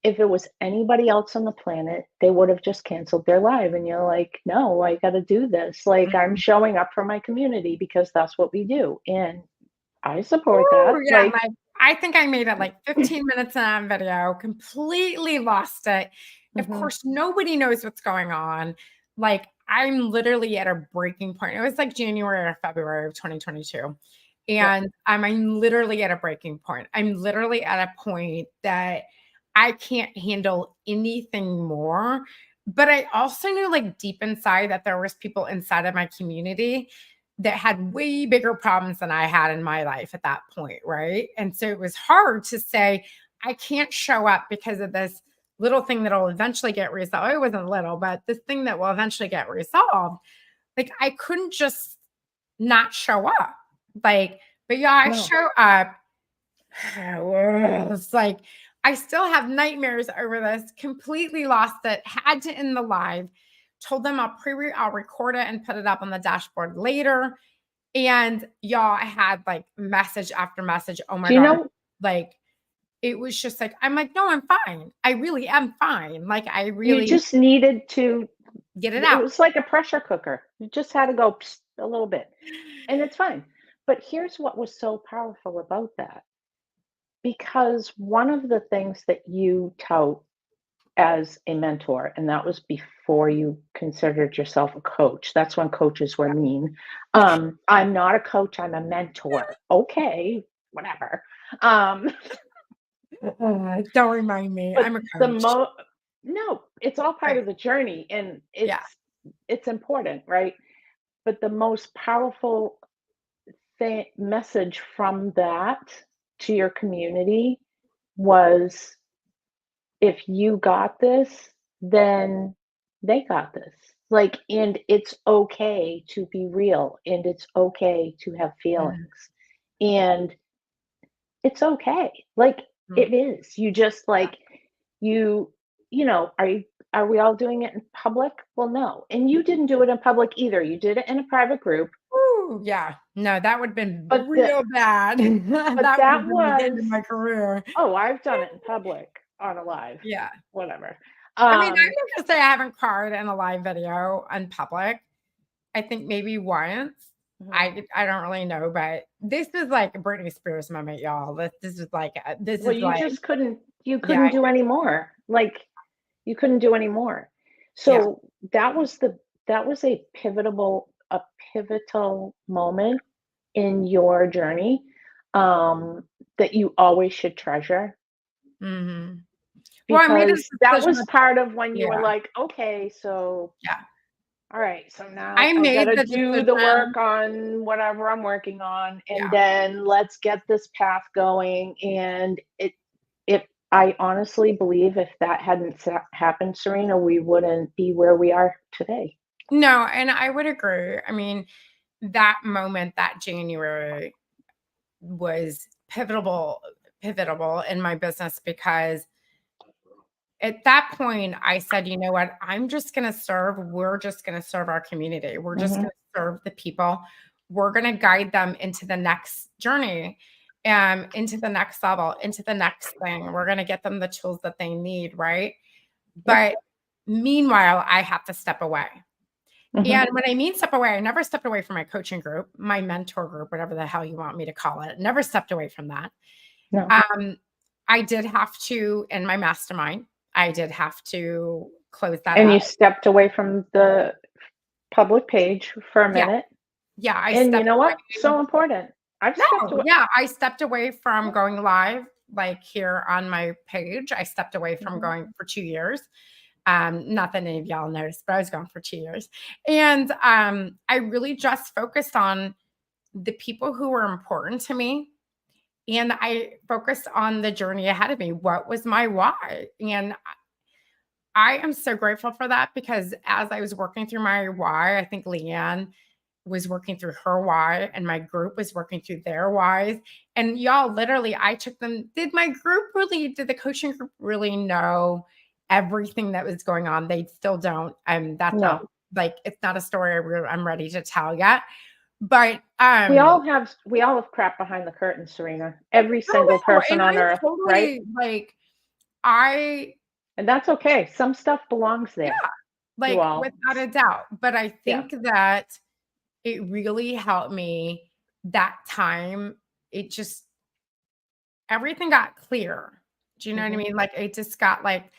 if it was anybody else on the planet, they would have just canceled their live. And you're like, no, I got to do this. Like, I'm Mhm. showing up for my community because that's what we do. And I support Ooh, that. yeah, Like, I think I made it like 15 minutes in that video, completely lost it. Of mhm, course, nobody knows what's going on. Like, I'm literally at a breaking point. It was like January or February of 2022. yeah, And I'm literally at a breaking point. I'm literally at a point that I can't handle anything more. But I also knew like deep inside that there was people inside of my community that had way bigger problems than I had in my life at that point, right? And so it was hard to say, I can't show up because of this little thing that'll eventually get resolved. It wasn't little, but this thing that will eventually get resolved. Like I couldn't just not show up. Like, but yeah, I no. show up. It's like I still have nightmares over this, completely lost it, had to end the live, told them I'll record it and put it up on the dashboard later. And y'all, I had like message after message. Oh my Do you God. know, Like it was just like, I'm like, no, I'm fine. I really am fine. Like I you really just needed to, get it it out. was like a pressure cooker. You just had to go, psst, a little bit, and it's fine. But here's what was so powerful about that, because one of the things that you tout as a mentor, and that was before you considered yourself a coach. That's when coaches were mean. I'm not a coach, I'm a mentor. Okay, whatever. Um, Don't remind me. but I'm a the coach. no, it's all part Right. of the journey, and Yeah. it's important, right? But the most powerful message from that to your community was, if you got this, then they got this. Like, and it's okay to be real, and it's okay to have Yeah. feelings. And it's okay. Like, Mm, it is. You just yeah. like, you are we all doing it in public? Well, no. And you didn't do it in public either. You did it in a private group. Ooh, yeah. No, that would have been But the real bad. but That would that have been the end of was, my career. oh, I've done it in public on a live, Yeah. whatever. I mean, I'm Um, not gonna say I haven't cried in a live video in public. I think maybe once. mhm. I don't really know, but this is like a Britney Spears moment, y'all. This is like this Well, is like you yeah, couldn't do any more. Like, you couldn't do any more. yeah. So that was a pivotal moment in your journey, that you always should treasure, Mhm. Well, I made a because that decision. was part of when you were Yeah, like, "Okay, so yeah. all right, so now I I made gotta the do the work decision. on whatever I'm working on, and Yeah. then let's get this path going." And I honestly believe if that hadn't happened, Serena, we wouldn't be where we are today. No, and I would agree. I mean, that moment, that January was pivotal in my business because at that point I said, you know what, we're just gonna serve our community. We're just Mhm. gonna serve the people. We're gonna guide them into the next journey, into the next level, into the next thing. We're gonna get them the tools that they need, right? Yep. But meanwhile, I have to step away. Mhm. And when I mean step away, I never stepped away from my coaching group, my mentor group, whatever the hell you want me to call it. Never stepped away from that. No. Um, I did have to, in my mastermind, I did have to close that And up. you stepped away from the public page for a Yeah, minute, yeah, I and you stepped know what? away. So important. I've stepped No, away. yeah, I stepped away from Yeah. going live, like here on my page. I stepped away from Mhm. going for 2 years. Not that any of y'all noticed, but I was gone for 2 years. And I really just focused on the people who were important to me. And I focused on the journey ahead of me. What was my why? And I am so grateful for that because as I was working through my why, I think Leanne was working through her why, and my group was working through their whys. And y'all, literally, I took them. Did the coaching group really know everything that was going on? They still don't. That's not No. like, it's not a story I'm ready to tell yet. But, We all have crap behind the curtain, Serena. Every no, single no, person and on I earth, right? totally, like, I And that's okay. Some stuff belongs yeah, there, you like, all. without a doubt. But I Yeah. think that it really helped me that time. It just everything got clear. Do you know what I Mhm. mean? Like, it just got like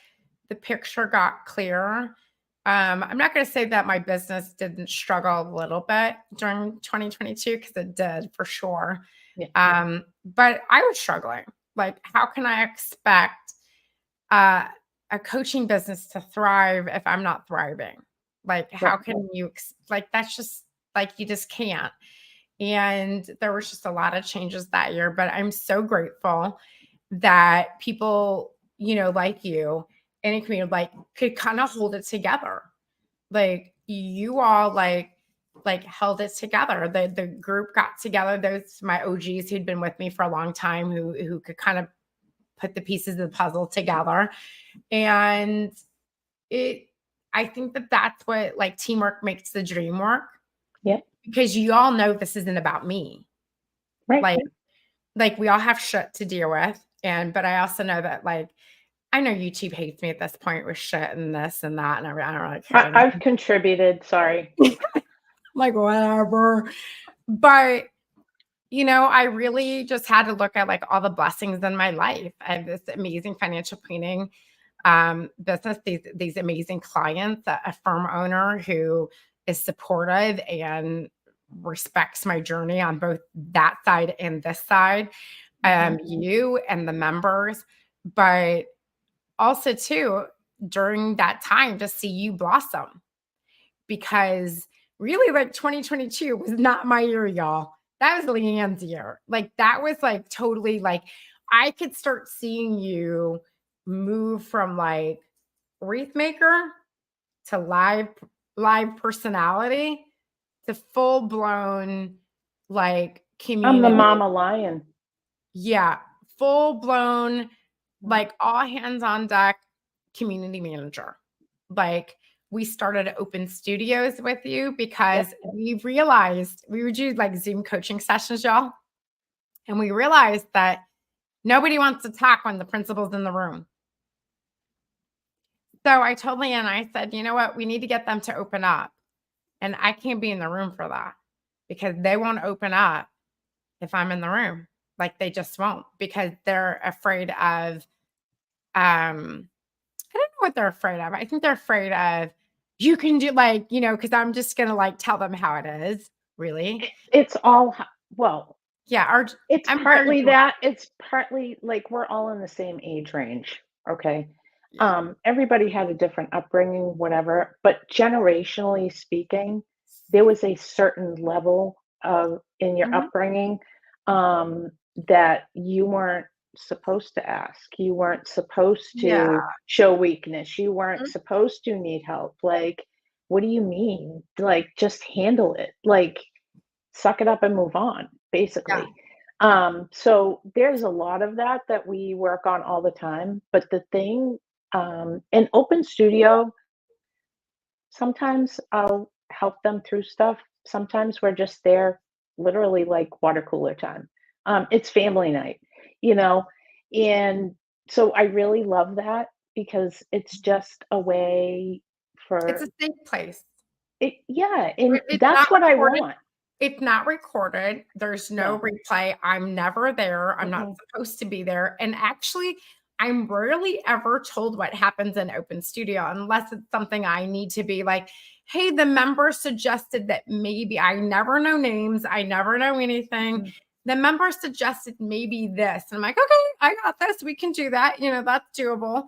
the picture got clearer. I'm not going to say that my business didn't struggle a little bit during 2022 because it did for sure. Yeah. But I was struggling. Like, how can I expect uh, a coaching business to thrive if I'm not thriving? Like, how Right. can you, like, that's just like, you just can't. And there was just a lot of changes that year, but I'm so grateful that people, like you in a community, like, could kind of hold it together. Like, you all like held it together. The group got together. Those my OGs who'd been with me for a long time who could kind of put the pieces of the puzzle together. And it I think that that's what, like, teamwork makes the dream work, Yep. because you all know this isn't about me. Right. Like we all have shit to deal with. But I also know that, like, I know YouTube hates me at this point with shit and this and that, and I don't really care I've anymore. contributed, sorry. Like, whatever. But I really just had to look at like all the blessings in my life. I have this amazing financial planning business, these amazing clients, a firm owner who is supportive and respects my journey on both that side and this side, you and the members, but also too during that time to see you blossom because really like 2022 was not my year, y'all. That was Leanne's year. Like that was like totally like I could start seeing you move from like wreath maker to live personality to full blown like I'm the community. mama lion. Yeah, full blown like all hands on deck community manager. Like we started open studios with you because we realized we would do like Zoom coaching sessions, y'all. And we realized that nobody wants to talk when the principal's in the room. So I told Leanne, I said, you know what? We need to get them to open up. And I can't be in the room for that because they won't open up if I'm in the room. Like they just won't because they're afraid of I don't know what they're afraid of. I think they're afraid of you can do like, because I'm just gonna like tell them how it is. Really? It's all well, Yeah. it's I'm very partly that. It's partly like we're all in the same age range. Okay. yeah. Everybody had a different upbringing, whatever, but generationally speaking, there was a certain level of in your Mhm. upbringing that you weren't supposed to ask. You weren't supposed Yeah. to show weakness. You weren't Mhm. supposed to need help. Like, what do you mean? Like, just handle it. Like, suck it up and move on, Yeah. basically. So there's a lot of that that we work on all the time. But the thing, in open studio, sometimes I'll help them through stuff. Sometimes we're just there, literally like water cooler time. It's family night, you know, and so I really love that because it's just a way It's a for safe place. it. Yeah, and It's not that's what I recorded. want. It's not recorded. There's no No. replay. I'm never there. I'm not Mm-mm. supposed to be there. And actually, I'm rarely ever told what happens in open studio unless it's something I need to be like, hey, the member suggested that maybe I never know names. I never know anything. Mhm. The member suggested maybe this. And I'm like, okay, I got this. We can do that. That's doable.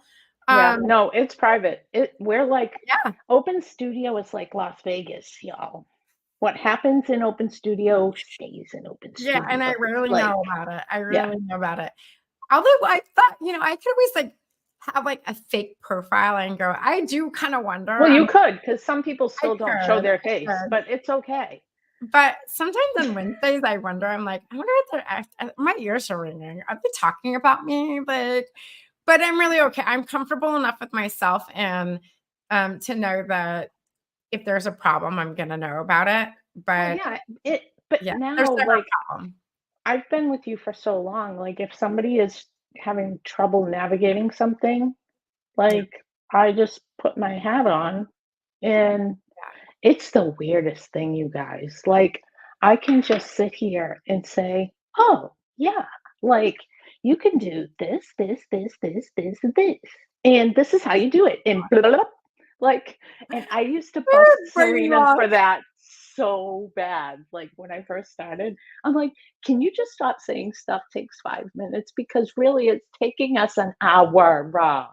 Yeah, Um, no, it's private. We're like yeah. open studio is like Las Vegas, y'all. What happens in open studio stays in open Yeah. And I studio. rarely Like, know about it. I yeah. rarely know about it. Although I thought, I could always like have like a fake profile and go, I do kind of wonder. Well, you could, because some people I still don't show could, their I face, could. but it's okay. But sometimes on Wednesdays, I wonder, I'm like, I wonder if my ears are ringing. Are they talking about me? Like, but I'm really okay. I'm comfortable enough with myself and to know that if there's a problem, I'm gonna know about it. Well, But yeah, but yeah, there's now, never like, a problem. I've been with you for so long. Like, if somebody is having trouble navigating something, Yeah. like, I just put my hat on and it's the weirdest thing, you guys. Like, I can just sit here and say, "Oh, yeah, like you can do this, this, this, this, this, and this, and this is how you do it." And blah, blah, blah. Like, and I used to bust Bring you Serena off. for that so bad. Like when I first started, I'm like, "Can you just stop saying stuff takes 5 minutes because really it's taking us an hour, raw."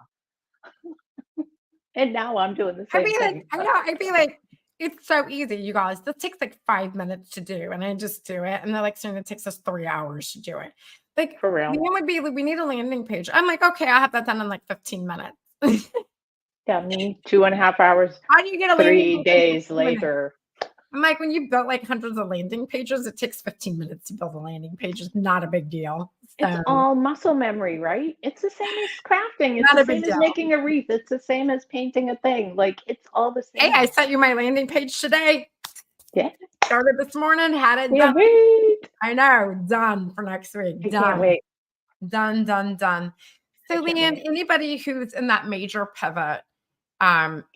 And now I'm doing the I same mean, like, thing. I But know, I feel like it's so easy, you guys. This takes like 5 minutes to do, and I just do it. And they're like saying it takes us 3 hours to do it. Like, for the real. one would be like, we need a landing page. I'm like, okay, I'll have that done in like 15 minutes. Yeah, me 2.5 hours, How do you get a landing 3 page in days 15 minutes? later. I'm like, when you built like hundreds of landing pages, it takes 15 minutes to build a landing page. It's not a big deal. It's So, all muscle memory, right? It's the same as crafting. It's not the a big same as deal. making a wreath. It's the same as painting a thing. Like, it's all the Hey, I same. sent you my landing page today. Yeah. Started this morning, had it done. Can't wait. I know, done for next week. I can't Done. wait. Done, done, done. I So, can't Leanne, wait. anybody who's in that major pivot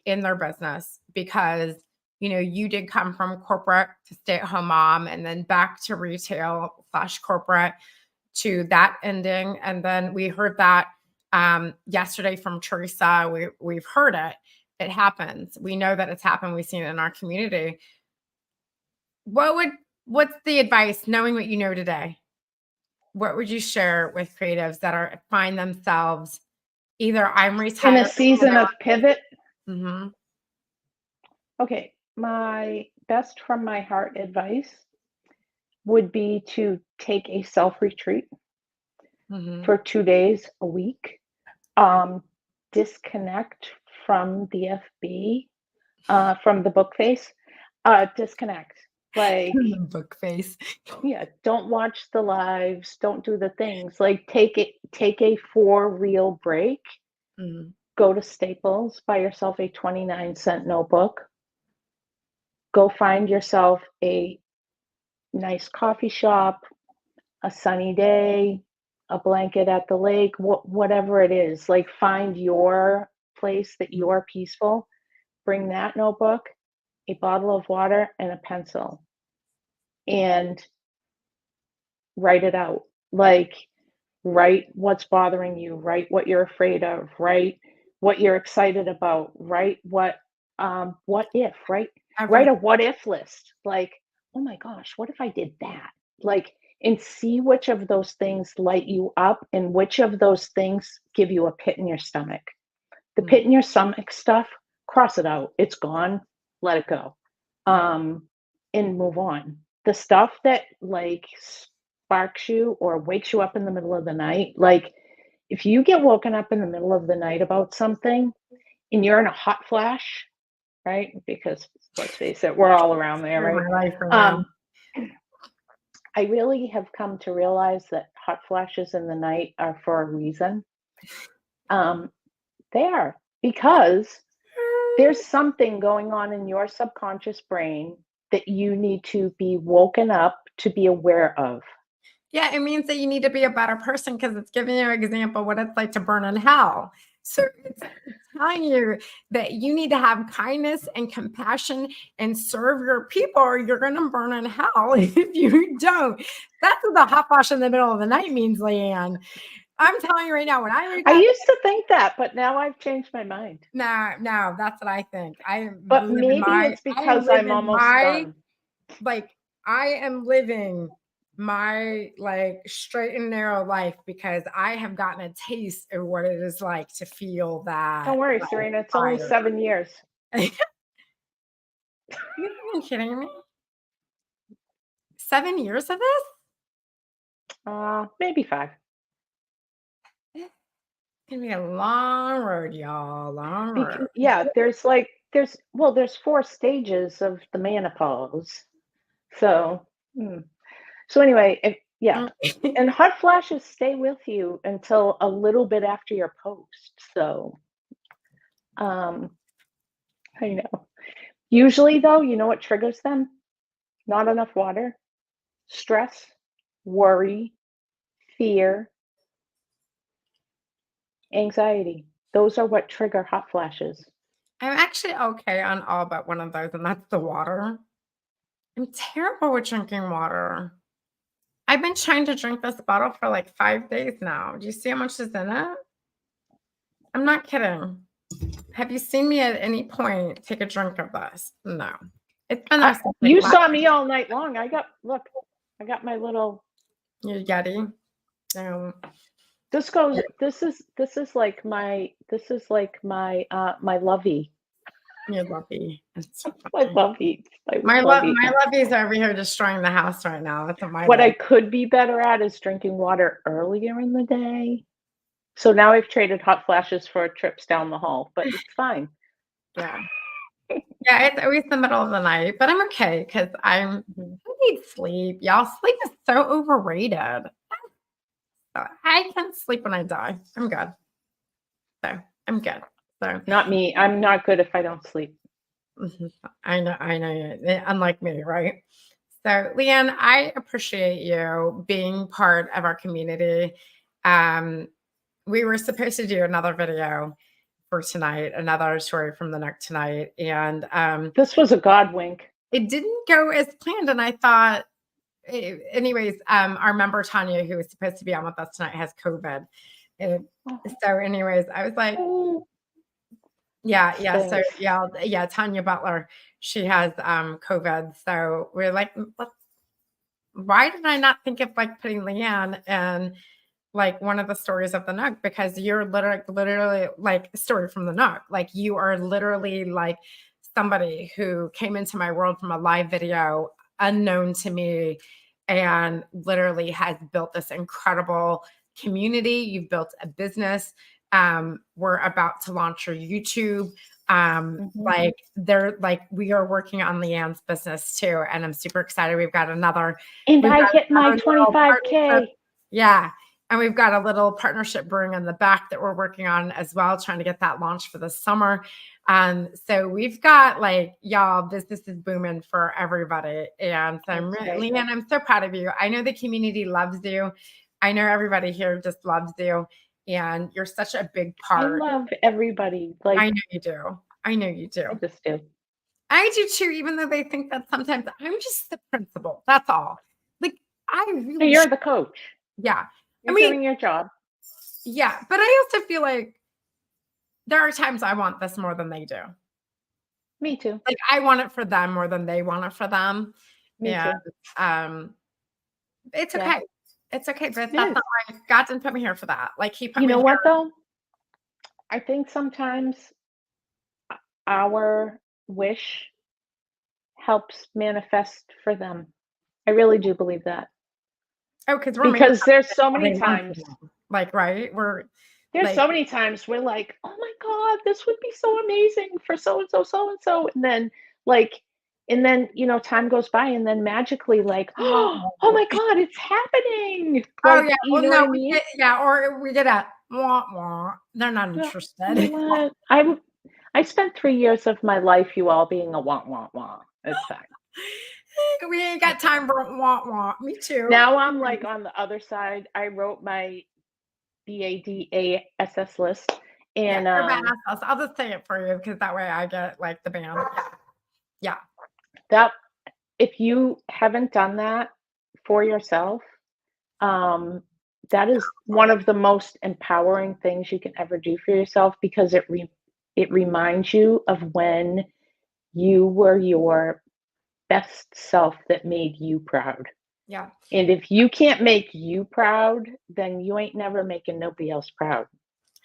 in their business because you did come from corporate to stay-at-home mom and then back to retail/corporate to that ending. And then we heard that yesterday from Teresa. We've heard it. It happens. We know that it's happened. We've seen it in our community. What's the advice, knowing what you know today? What would you share with creatives that find themselves either I'm In retired a season of pivot? Mm-hmm. Okay, my best from my heart advice would be to take a self-retreat Mm-hmm. for 2 days a week. Disconnect from the FB, from the book face. Disconnect. Like, Book face. yeah, don't watch the lives, don't do the things. Like, take a for real break. Mm-hmm. Go to Staples, buy yourself a 29-cent notebook. Go find yourself a nice coffee shop, a sunny day, a blanket at the lake, whatever it is. Like, find your place that you're peaceful. Bring that notebook, a bottle of water, and a pencil, and write it out. Like, write what's bothering you, write what you're afraid of, write what you're excited about, write what if, write a what if list. Like, oh my gosh, what if I did that? Like, and see which of those things light you up and which of those things give you a pit in your stomach. The pit in your stomach stuff, cross it out. It's gone. Let it go. And move on. The stuff that like sparks you or wakes you up in the middle of the night, like if you get woken up in the middle of the night about something and you're in a hot flash, right? Because let's face it, we're all around there, right? I really have come to realize that hot flashes in the night are for a reason. They are, because there's something going on in your subconscious brain that you need to be woken up to be aware of. Yeah, it means that you need to be a better person because it's giving you an example of what it's like to burn in hell. So it's telling you that you need to have kindness and compassion and serve your people, or you're going to burn in hell if you don't. That's what the hot flash in the middle of the night means, Leanne. I'm telling you right now, when I wake I up, used to think that, but now I've changed my mind. no, that's what I think. But maybe it's because I'm almost done. Like, I am living my like straight and narrow life because I have gotten a taste of what it is like to feel that. Don't worry, Serena, it's only 7 years. You're kidding me? 7 years of this? Maybe 5. It's gonna be a long road, y'all. Long road. Yeah, there's 4 stages of the menopause. So, anyway, and hot flashes stay with you until a little bit after your post. So, I know. Usually, though, you know what triggers them? Not enough water, stress, worry, fear, anxiety. Those are what trigger hot flashes. I'm actually okay on all but one of those, and that's the water. I'm terrible with drinking water. I've been trying to drink this bottle for like 5 days now. Do you see how much is in it? I'm not kidding. Have you seen me at any point take a drink of this? No. It's been there since You saw me all night long. I got my little your Yeti. This is like my my lovey. Your lovey. My lovey. My lovey's over here destroying the house right now. That's what I could be better at is drinking water earlier in the day. So now I've traded hot flashes for trips down the hall, but it's fine. Yeah. Yeah, it's always the middle of the night, but I'm okay because I need sleep. Y'all, sleep is so overrated. I can't sleep when I die. I'm good. So I'm good. So not me. I'm not good if I don't sleep. I know. Unlike me, right? So, Leanne, I appreciate you being part of our community. We were supposed to do another video for tonight, another story from the Nook tonight. And This was a God wink. it didn't go as planned. And I thought, anyways, our member Tanya, who was supposed to be on with us tonight, has COVID. So, anyways, I was like, yeah. So, Thanks. Tanya Butler, she has COVID. So we're like, why did I not think of like putting Leanne in like one of the stories of the Nook? Because you're literally like a story from the Nook. Like you are literally like somebody who came into my world from a live video unknown to me and literally has built this incredible community. You've built a business. We're about to launch your YouTube. Like we are working on Leanne's business too, and I'm super excited. We've got and I hit my 25K. Yeah. And we've got a little partnership brewing in the back that we're working on as well, trying to get that launched for the summer. So we've got like, y'all, business is booming for everybody. And so Leanne, I'm so proud of you. I know the community loves you. I know everybody here just loves you. And you're such a big part. I love everybody. Like I know you do. I know you do. I just do. I do too, even though they think that sometimes I'm just the principal. That's all. Like You're the coach. Yeah. You're doing your job. Yeah. But I also feel like there are times I want this more than they do. Me too. Like I want it for them more than they want it for them. Me too. It's okay. Yeah. It's okay. But that's not why God didn't put me here for that. Like he put me here. You know what though? I think sometimes our wish helps manifest for them. I really do believe that. Oh, because there's so many times, like, right? There's like, so many times we're like, oh my God, this would be so amazing for so-and-so. And then, you know, time goes by and then magically like, oh my God, it's happening. Like, yeah. You know what I mean? Or we get a wah, wah. They're not interested. You know what? I spent 3 years of my life, you all being a wah, wah, wah. It's fine. We ain't got time for wah, wah. Me too. Now I'm like on the other side. I wrote my BADASS list. And I'll just say it for you because that way I get like the band. Yeah. That if you haven't done that for yourself, that is one of the most empowering things you can ever do for yourself because it reminds you of when you were your best self that made you proud. Yeah. And if you can't make you proud, then you ain't never making nobody else proud.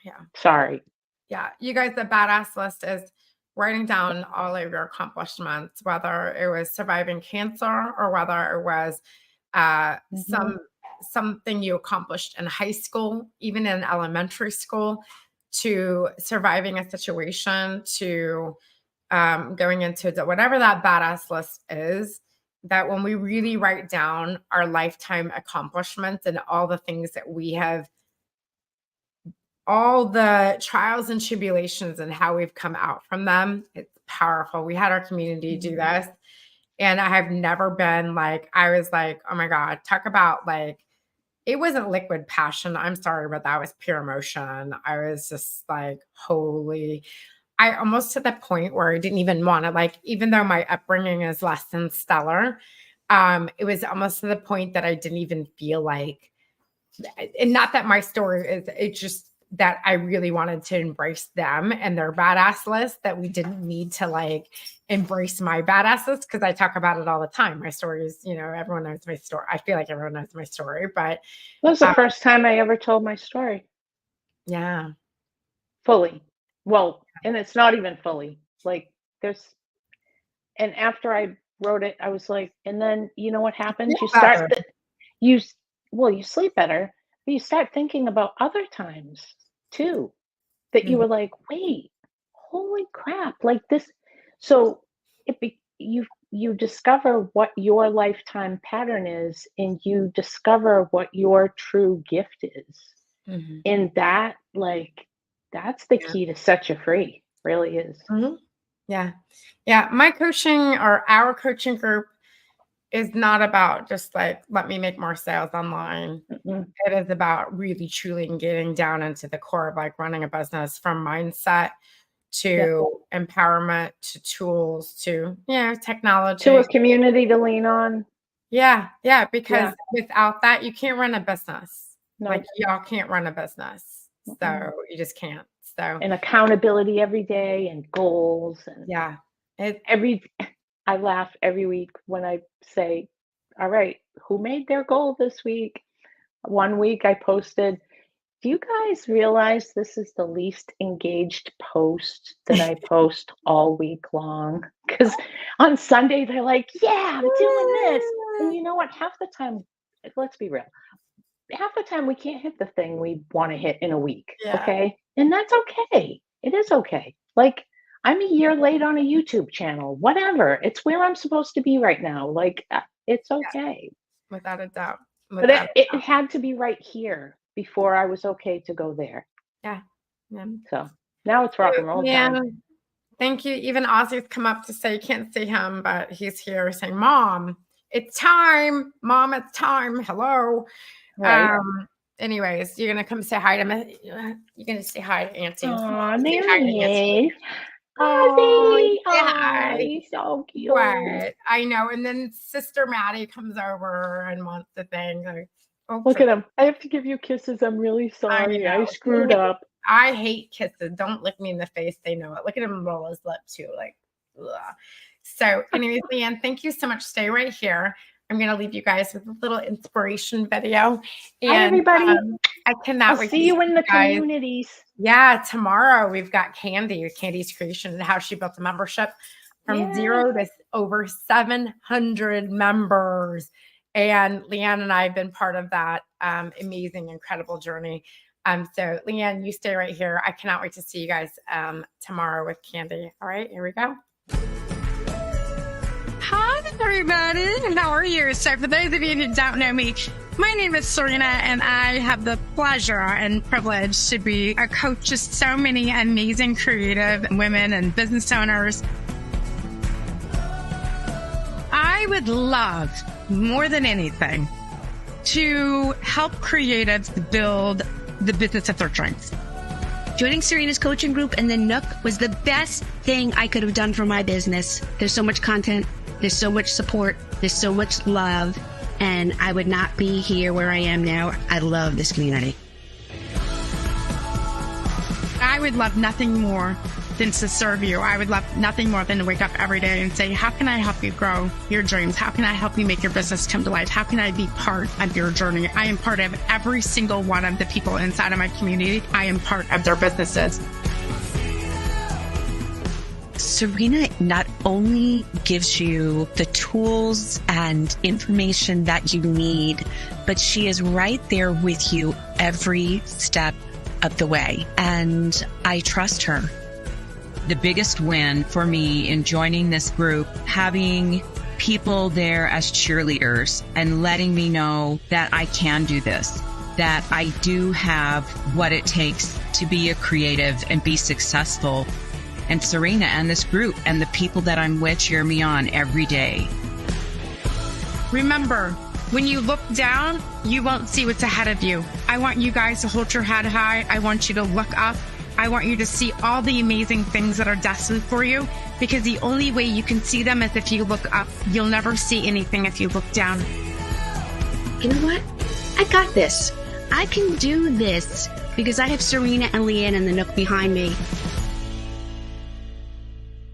Yeah. Sorry. Yeah. You guys, the badass list is writing down all of your accomplishments, whether it was surviving cancer or whether it was something you accomplished in high school, even in elementary school, to surviving a situation, to going into whatever that badass list is, that when we really write down our lifetime accomplishments and all the things that we have, all the trials and tribulations and how we've come out from them, it's powerful. We had our community do this. And I have never been like, I was like, oh my God, talk about like, it wasn't liquid passion. I'm sorry, but that was pure emotion. I was just like, holy, I almost to the point where I didn't even want to, like, even though my upbringing is less than stellar, it was almost to the point that I didn't even feel like, and not that my story is, it's just that I really wanted to embrace them and their badass list, that we didn't need to like embrace my badass list because I talk about it all the time. My story is, you know, everyone knows my story. I feel like everyone knows my story, but that was the first time I ever told my story. Yeah. Fully. Well, and it's not even fully. Like and after I wrote it, I was like, and then you know what happens? You sleep better, but you start thinking about other times too that you were like, wait, holy crap, like this. So you discover what your lifetime pattern is, and you discover what your true gift is. And that, like, that's the key to set you free, really is. Yeah. Yeah. My coaching, or our coaching group, is not about just like, let me make more sales online. Mm-mm. It is about really truly getting down into the core of like running a business, from mindset Yep. to empowerment to tools to, To technology. a community to lean on. Yeah, because Yeah. without that, you can't run a business. No. Like, y'all can't run a business. Mm-mm. So you just can't. So And accountability every day and goals and yeah, it I laugh every week when I say, all right, who made their goal this week? One week I posted, do you guys realize this is the least engaged post that I post all week long? Because on Sunday they're like, yeah, I'm doing this. And you know what? Half the time, let's be real, half the time we can't hit the thing we want to hit in a week. Yeah. Okay. And that's okay. It is okay. Like, I'm a year late on a YouTube channel, whatever. It's where I'm supposed to be right now. Like, it's okay. without a doubt. But it had to be right here before I was okay to go there. Yeah. So now it's rock and roll time. Thank you. Even Ozzy's come up to say, you can't see him, but he's here saying, Mom, it's time. Mom, it's time. Hello. Right. Anyways, you're gonna come say hi to me. You're gonna say hi to Auntie. Aw, Say there hi to he Auntie. is. Ozzy. Oh, Aw, he's so cute. what? I know. And then Sister Maddie comes over and wants the thing. Like, Look at him. I have to give you kisses. I'm really sorry. I screwed up. I hate kisses. Don't lick me in the face. They know it. Look at him roll his lip too. Like, ugh. So anyways, Leanne, thank you so much. Stay right here. I'm going to leave you guys with a little inspiration video. And hi, everybody. I cannot wait to see you in the communities. Yeah, tomorrow we've got Candy, Candy's Creation, and how she built a membership from 0 to over 700 members. And Leanne and I have been part of that amazing, incredible journey. So Leanne, you stay right here. I cannot wait to see you guys tomorrow with Candy. All right, here we go. Hi, everybody. How are you? So for those of you who don't know me, my name is Serena, and I have the pleasure and privilege to be a coach to so many amazing creative women and business owners. I would love, more than anything, to help creatives build the business of their dreams. Joining Serena's coaching group and the Nook was the best thing I could have done for my business. There's so much content, there's so much support, there's so much love, and I would not be here where I am now. I love this community. I would love nothing more than to serve you. I would love nothing more than to wake up every day and say, how can I help you grow your dreams? How can I help you make your business come to life? How can I be part of your journey? I am part of every single one of the people inside of my community. I am part of their businesses. Serena not only gives you the tools and information that you need, but she is right there with you every step of the way. And I trust her. The biggest win for me in joining this group, having people there as cheerleaders and letting me know that I can do this, that I do have what it takes to be a creative and be successful. And Serena and this group and the people that I'm with cheer me on every day. Remember, when you look down, you won't see what's ahead of you. I want you guys to hold your head high. I want you to look up. I want you to see all the amazing things that are destined for you, because the only way you can see them is if you look up. You'll never see anything if you look down. You know what? I got this. I can do this because I have Serena and Leanne and the Nook behind me.